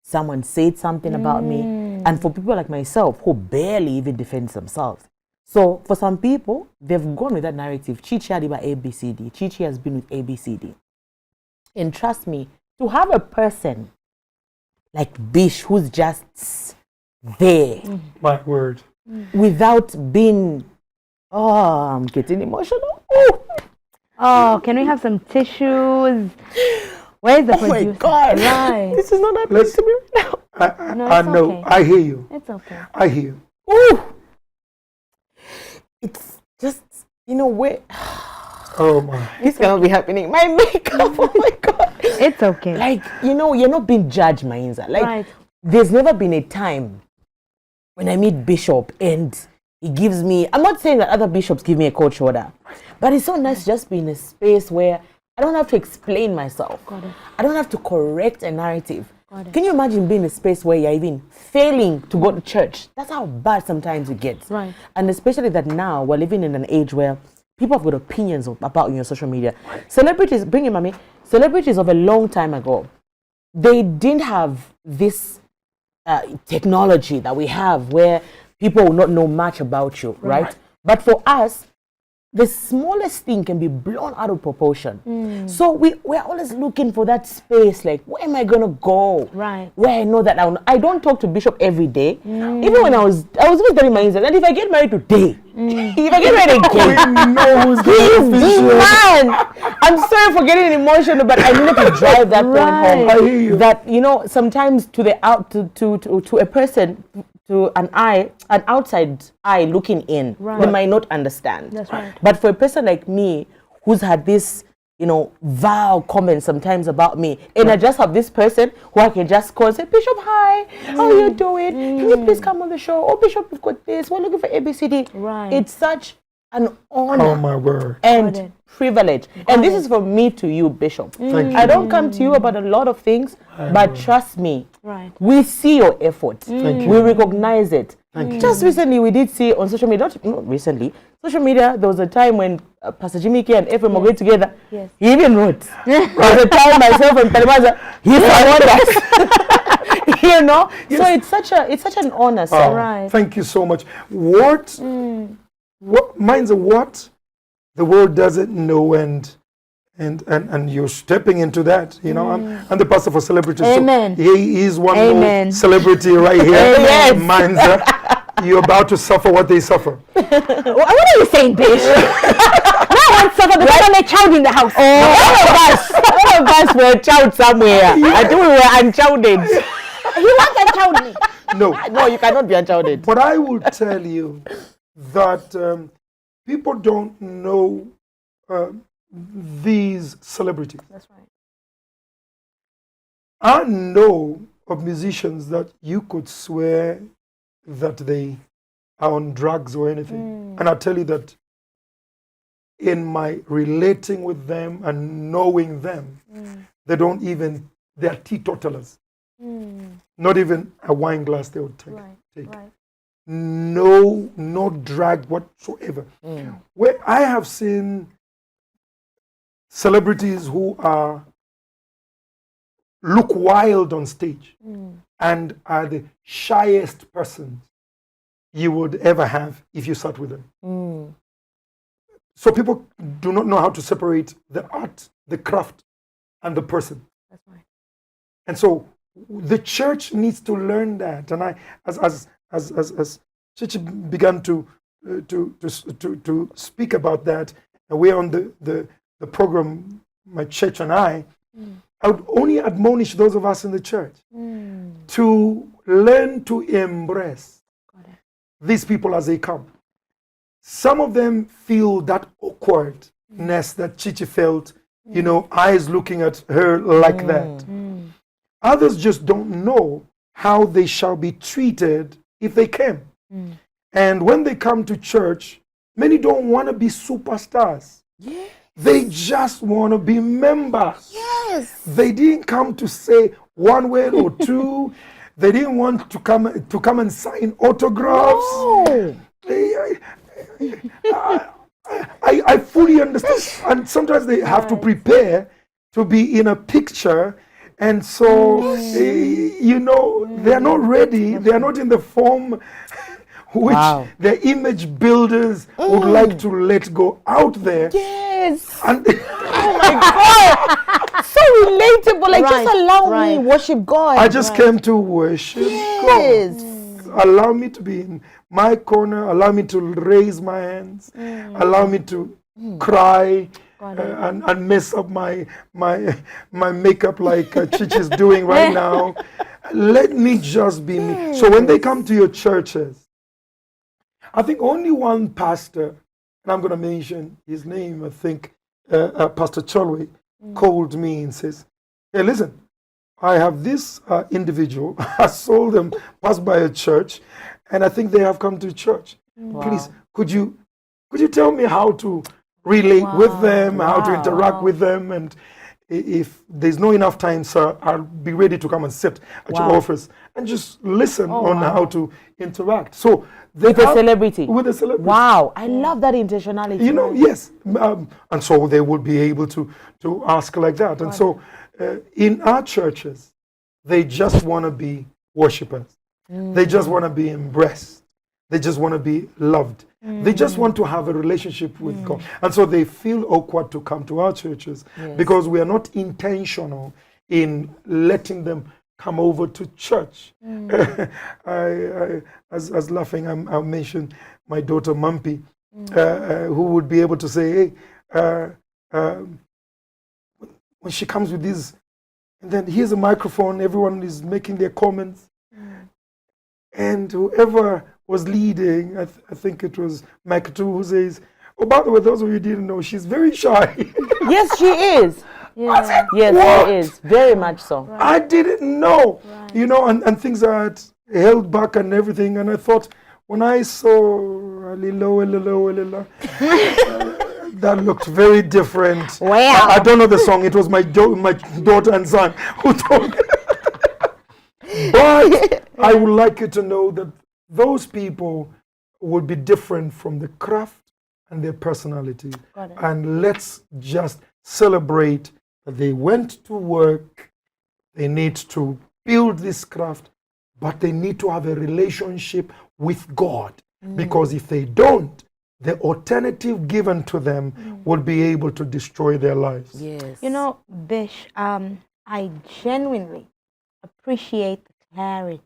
Someone said something about me. And for people like myself who barely even defend themselves. So for some people, they've gone with that narrative. Chichi had about ABCD. Chichi has been with ABCD. And trust me, to have a person like Bish who's just there. My word. Without being, I'm getting emotional. Oh, can we have some tissues? Where's the producer? Oh my God. Right. This is not happening to me right now. I know. Okay. I hear you. It's okay. I hear you. Ooh. It's just, you know, where Oh my. this cannot be happening. My makeup, oh my God. It's okay. Like, you know, you're not being judged, Mainza. Like, there's never been a time when I meet Bishop and he gives me, I'm not saying that other bishops give me a cold shoulder, but it's so nice just be in a space where I don't have to explain myself. Got it. I don't have to correct a narrative. Got it. Can you imagine being in a space where you're even failing to go to church? That's how bad sometimes it gets. Right. And especially that now we're living in an age where people have got opinions about you on social media. Celebrities, bring it, mommy. Celebrities of a long time ago, they didn't have this technology that we have where people will not know much about you, right? But for us, the smallest thing can be blown out of proportion. So we're always looking for that space, like, where am I going to go? Right. Where I know that I don't talk to Bishop every day. Even when I was always telling myself that if I get married today, if I get married again, We know who's he's going the to man. I'm sorry for getting emotional, but I needed to drive that point home. I hear you. That, you know, sometimes to a person, to an outside eye looking in, they might not understand. That's right. But for a person like me, who's had this, you know, vile comments sometimes about me, and I just have this person who I can just call and say, Bishop, hi, how are you doing? Can you please come on the show? Oh, Bishop, we've got this. We're looking for ABCD. Right. It's such an honor. Oh my word. And privilege. And this is from me to you, Bishop. Thank you. I don't come to you about a lot of things, but trust me, we see your efforts. Thank you. We recognize it. Thank you. Just recently, we did see on social media, not recently, social media, there was a time when Pastor Jimmy K and Ephraim were going together. Yes. He even wrote. There was a time myself and Pelimaza, he found us. You know? Yes. So it's such an honor, sir. Right. Thank you so much. What Mainza, what the world doesn't know, and you're stepping into that, you know. I'm the pastor for celebrities. Amen. So he is one Amen. more celebrity right here. Yes. Mainza, you're about to suffer what they suffer. What are you saying, Bishop? No one suffered because I'm a child in the house. All of us were a child somewhere. I think we were unchilded. He wants a child me. No, You cannot be unchilded. but I will tell you that people don't know these celebrities. That's right. I know of musicians that you could swear that they are on drugs or anything. And I'll tell you that in my relating with them and knowing them, they're teetotalers. Not even a wine glass they would take. Right. No drag whatsoever. Where I have seen celebrities who look wild on stage and are the shyest persons you would ever have if you sat with them. So people do not know how to separate the art, the craft, and the person. That's right. And so the church needs to learn that. And I, as Chichi began to speak about that, and we're on the program, my church and I would only admonish those of us in the church to learn to embrace these people as they come. Some of them feel that awkwardness that Chichi felt, you know, eyes looking at her like that. Others just don't know how they shall be treated if they came. And when they come to church, many don't want to be superstars. Yes. They just want to be members. Yes. They didn't come to say one word or two. They didn't want to come and sign autographs. No. I fully understand. And sometimes they have to prepare to be in a picture. And so, you know, they're not ready. They're not in the form which their image builders would like to let go out there. Yes. And Oh my God. So relatable. Like, just allow me worship God. I just came to worship Yes. God. Allow me to be in my corner. Allow me to raise my hands. Allow me to cry and mess up my makeup like Chichi's doing right now. Let me just be me. So when they come to your churches, I think only one pastor, and I'm going to mention his name, I think Pastor Cholwe, called me and says, hey, listen, I have this individual. I saw them pass by a church, and I think they have come to church. Please, could you tell me how to relate with them, how to Wow. interact with them, and if there's not enough time, sir, I'll be ready to come and sit at your Wow. office and just listen Oh, on wow. how to interact. So they With a have- celebrity. With a celebrity. Wow, I love that intentionality. You know, yes. And so they will be able to ask like that. And so in our churches, they just want to be worshipers. They just want to be embraced. They just want to be loved. They just want to have a relationship with God. And so they feel awkward to come to our churches because we are not intentional in letting them come over to church. As laughing, I mentioned my daughter Mumpy, who would be able to say, hey, when she comes with these, and then here's a microphone, everyone is making their comments. And whoever was leading, I think it was Mike 2, who says, oh, by the way, those of you who didn't know, she's very shy. Yes, she is. Yeah. Yes, What? she is. Very much so. I didn't know, you know, and things are held back and everything. And I thought, when I saw Alilo, that looked very different. Wow. I don't know the song. It was my daughter and son who told me. But I would like you to know that those people will be different from the craft and their personality. Got it. And let's just celebrate that they went to work. They need to build this craft, but they need to have a relationship with God. Because if they don't, the alternative given to them will be able to destroy their lives. Yes. You know, Bish, I genuinely appreciate the clarity,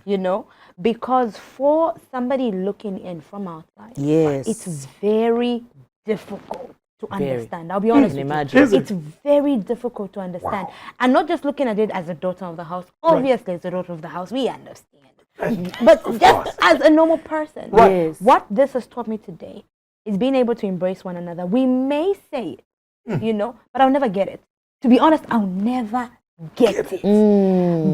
you know, because for somebody looking in from outside, Yes. it's very difficult to Very. understand. I'll be honest with Imagine. you. Is it? It's very difficult to understand. Wow. And not just looking at it as a daughter of the house. Obviously, as a daughter of the house, we understand. But Of just course. as a normal person, Right. Yes. what this has taught me today is being able to embrace one another. We may say it, you know, but I'll never get it. To be honest, I'll never get it.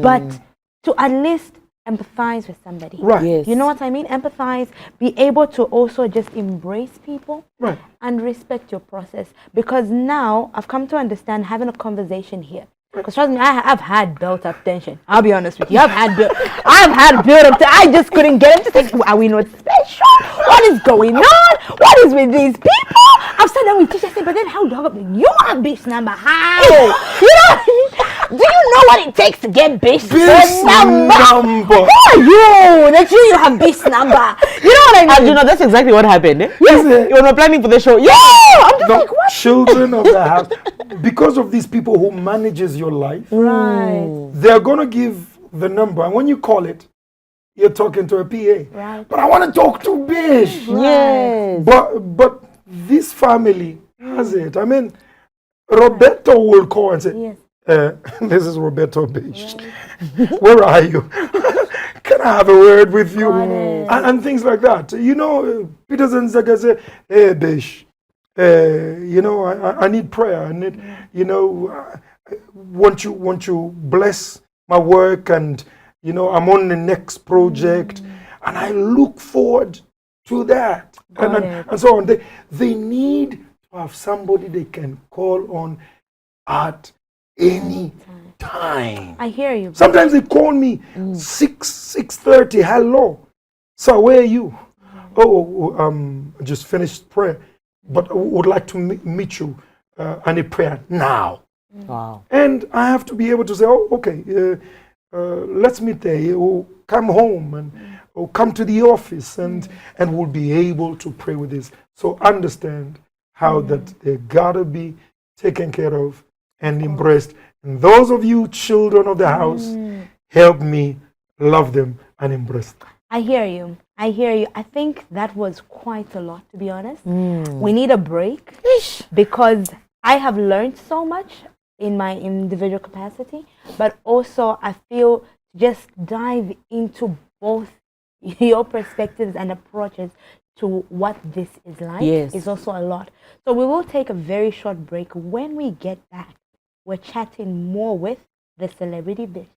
But to at least empathize with somebody. Right. Yes. You know what I mean? Empathize, be able to also just embrace people Right. and respect your process. Because now I've come to understand having a conversation here. Because trust me, I've had built up tension. I'll be honest with you. I've had built up. I just couldn't get it. Just like, are we not special? What is going on? What is with these people? I've sat down with teachers, but then how do I get you want Bish number? How? You know? Do you know what it takes to get Bish This number? number. Who are you? That you have Bish number. You know what I mean? And you know, that's exactly what happened. Eh? Yes. You were planning for the show. Yeah. I'm just The like, what? children of the house, because of these people who manages your life, Right. they're going to give the number. And when you call it, you're talking to a PA. Right. But I want to talk to Bish. Yes. But this family has it. I mean, Roberto will call and say, Yes. this is Roberto Bish. Where are you? Can I have a word with you? Got it. And things like that. You know, Peter Zenzaga say, hey, Bish, you know, I need prayer. I need, you know, won't you bless my work? And, you know, I'm on the next project. And I look forward to that. Got And it. so on. They need to have somebody they can call on at any time. I hear you. Sometimes they call me 6:30. Hello, sir, where are you? I just finished prayer, but I would like to meet you. I need prayer now. Wow. And I have to be able to say, oh, okay, let's meet there. You come home and or come to the office, and we'll be able to pray with this. So understand how that they gotta be taken care of and embraced. And those of you children of the house, help me love them and embrace them. I hear you. I hear you. I think that was quite a lot, to be honest. We need a break because I have learned so much in my individual capacity, but also I feel just dive into both your perspectives and approaches to what this is like is also a lot. So we will take a very short break. When we get back, we're chatting more with the celebrity Bish.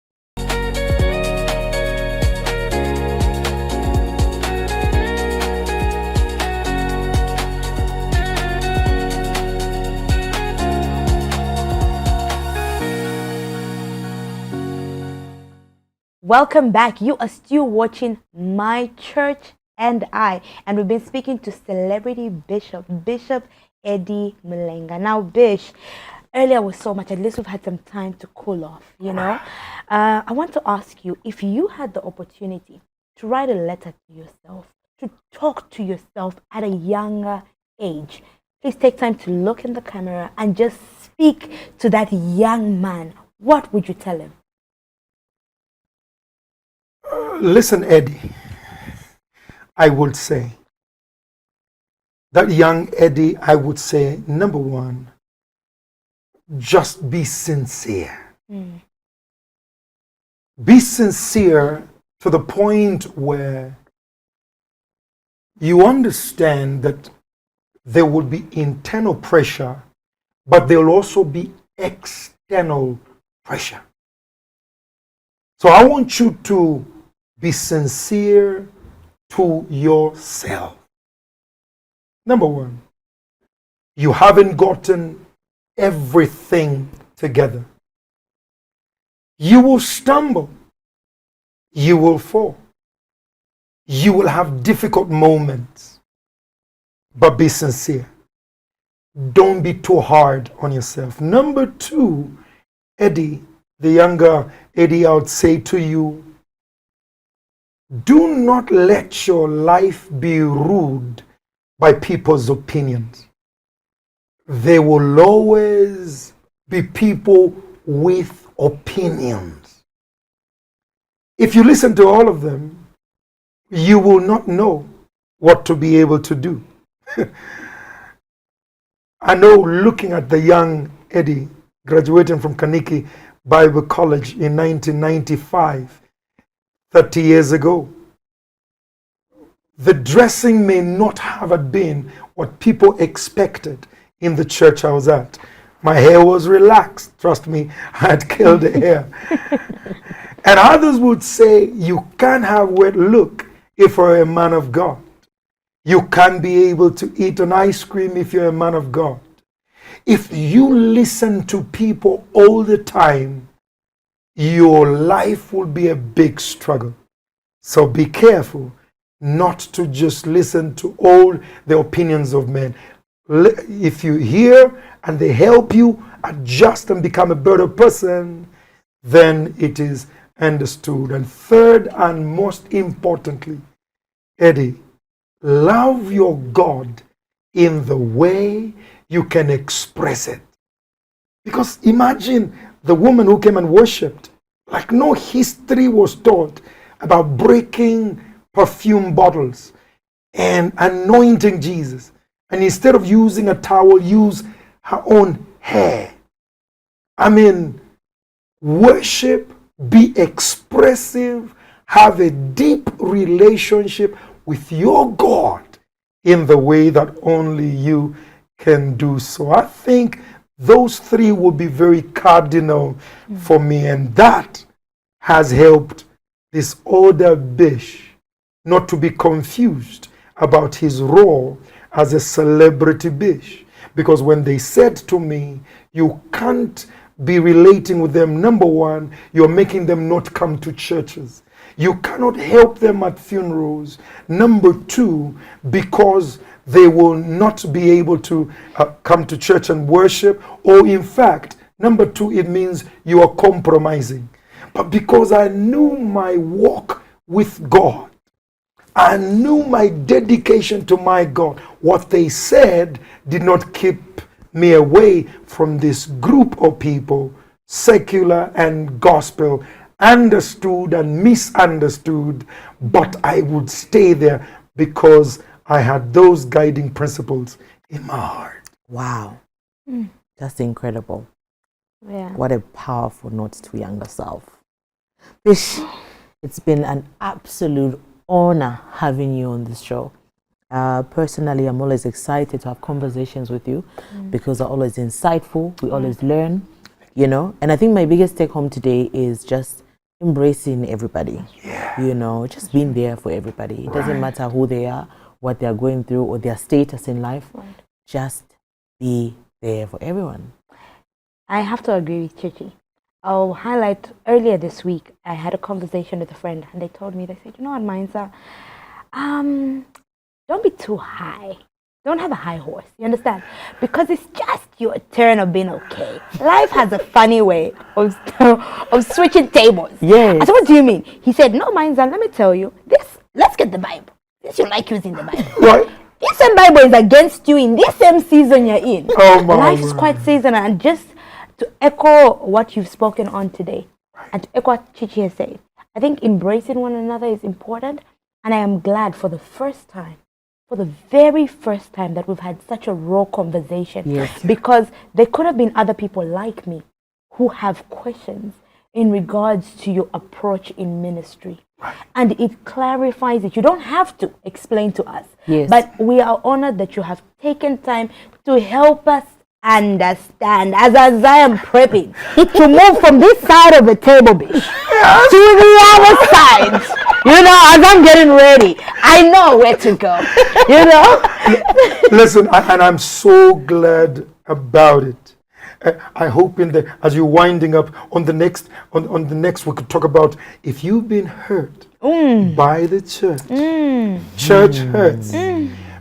Welcome back. You are still watching My Church and I, and we've been speaking to celebrity Bishop Eddie Mulenga. Now, Bish, earlier was so much. At least we've had some time to cool off. You know, I want to ask you, if you had the opportunity to write a letter to yourself, to talk to yourself at a younger age, please take time to look in the camera and just speak to that young man. What would you tell him? Listen, Eddie, I would say, that young Eddie, I would say, number one, just be sincere. Be sincere to the point where you understand that there will be internal pressure, but there will also be external pressure. So I want you to be sincere to yourself. Number one, you haven't gotten everything together. You will stumble. You will fall. You will have difficult moments. But be sincere. Don't be too hard on yourself. Number two, Eddie, the younger Eddie, I would say to you, do not let your life be ruled by people's opinions. There will always be people with opinions. If you listen to all of them, you will not know what to be able to do. I know, looking at the young Eddie graduating from Kaniki Bible College in 1995, 30 years ago, the dressing may not have been what people expected in the church I was at. My hair was relaxed. Trust me, I had killed the hair. And others would say, you can't have wet look if you're a man of God. You can't be able to eat an ice cream if you're a man of God. If you listen to people all the time, your life will be a big struggle. So be careful not to just listen to all the opinions of men. If you hear and they help you adjust and become a better person, then it is understood. And third and most importantly, Eddie, love your God in the way you can express it. Because imagine the woman who came and worshipped, like no history was taught about breaking perfume bottles and anointing Jesus. And instead of using a towel, use her own hair. I mean, worship, be expressive, have a deep relationship with your God in the way that only you can do so. I think those three will be very cardinal for me, and that has helped this older Bish not to be confused about his role as a celebrity Bish. Because when they said to me, you can't be relating with them, number one, you're making them not come to churches. You cannot help them at funerals. Number two, because they will not be able to come to church and worship. Or in fact, number two, it means you are compromising. But because I knew my walk with God, I knew my dedication to my God, what they said did not keep me away from this group of people, secular and gospel, understood and misunderstood, but I would stay there because I had those guiding principles in my heart. Wow. That's incredible. Yeah. What a powerful note to younger self. Bish, it's been an absolute honor having you on this show. Personally, I'm always excited to have conversations with you because they're always insightful. We always learn, you know. And I think my biggest take home today is just embracing everybody. You know, just being there for everybody. It doesn't matter who they are, what they are going through, or their status in life. Just be there for everyone. I have to agree with Chichi. I'll highlight earlier this week. I had a conversation with a friend, and they told me, they said, you know what, Mainza, don't be too high. Don't have a high horse. You understand? Because it's just your turn of being okay. Life has a funny way of switching tables. Yes. I said, what do you mean? He said, no, Mainza, let me tell you. Let's get the Bible. This you like using the Bible. Right? This same Bible is against you in this same season you're in. Oh, my Life is word. quite seasonal. And just to echo what you've spoken on today, and to echo what Chichi has said, I think embracing one another is important. And I am glad for the very first time that we've had such a raw conversation. Yes. Because there could have been other people like me who have questions in regards to your approach in ministry. And it clarifies it. You don't have to explain to us. Yes. But we are honored that you have taken time to help us understand as I am prepping to move from this side of the table, Bish, to the other side. You know, as I'm getting ready, I know where to go. You know? Listen, and I'm so glad about it. I hope as you're winding up on the next we could talk about if you've been hurt by the church. Church hurts.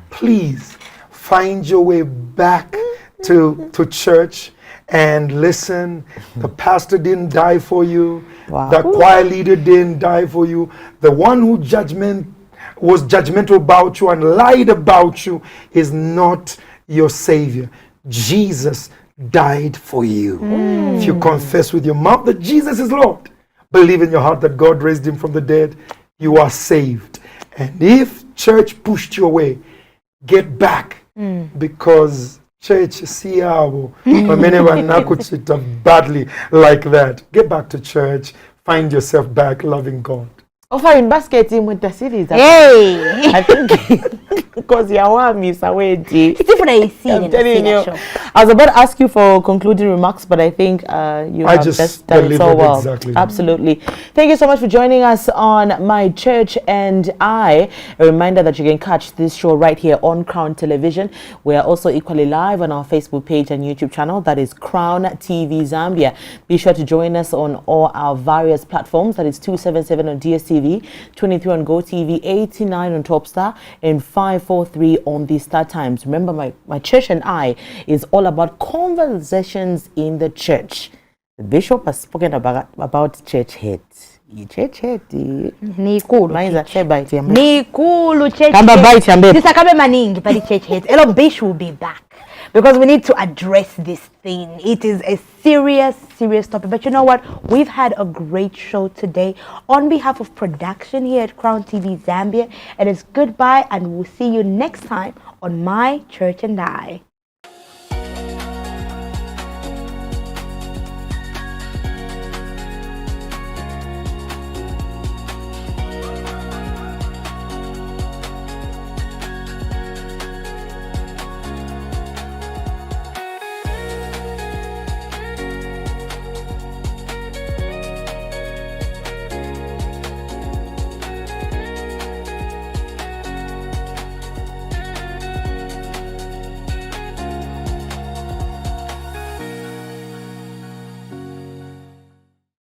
Please find your way back to church and listen. The pastor didn't die for you. Wow. The choir leader didn't die for you. The one who was judgmental about you and lied about you is not your savior. Jesus died for you. If you confess with your mouth that Jesus is Lord, believe in your heart that God raised him from the dead, you are saved. And if church pushed you away, get back, because church siabo badly like that. Get back to church, find yourself back loving God. Offering basket in winter cities. Hey! I think because you are Miss Awedi. It's different than you see I'm in telling the you. show. I was about to ask you for concluding remarks, but I think you have just done it so delivered well. exactly. Absolutely. Thank you so much for joining us on My Church and I. A reminder that you can catch this show right here on Crown Television. We are also equally live on our Facebook page and YouTube channel. That is Crown TV Zambia. Be sure to join us on all our various platforms. That is 277 on DSTV, 23 on GoTV, 89 on Topstar, and 543 on the Star Times. Remember, my Church and I is all about conversations in the church. The bishop has spoken about church hate. Church hate. Nikulu. Mainza, say bye. Nikulu church Kamba bite yambe. Sisakabe maningi pali church hate. Elo Bish will be back because we need to address this thing. It is a serious topic. But you know what? We've had a great show today. On behalf of production here at Crown TV Zambia, it is goodbye, and we'll see you next time on My Church and I.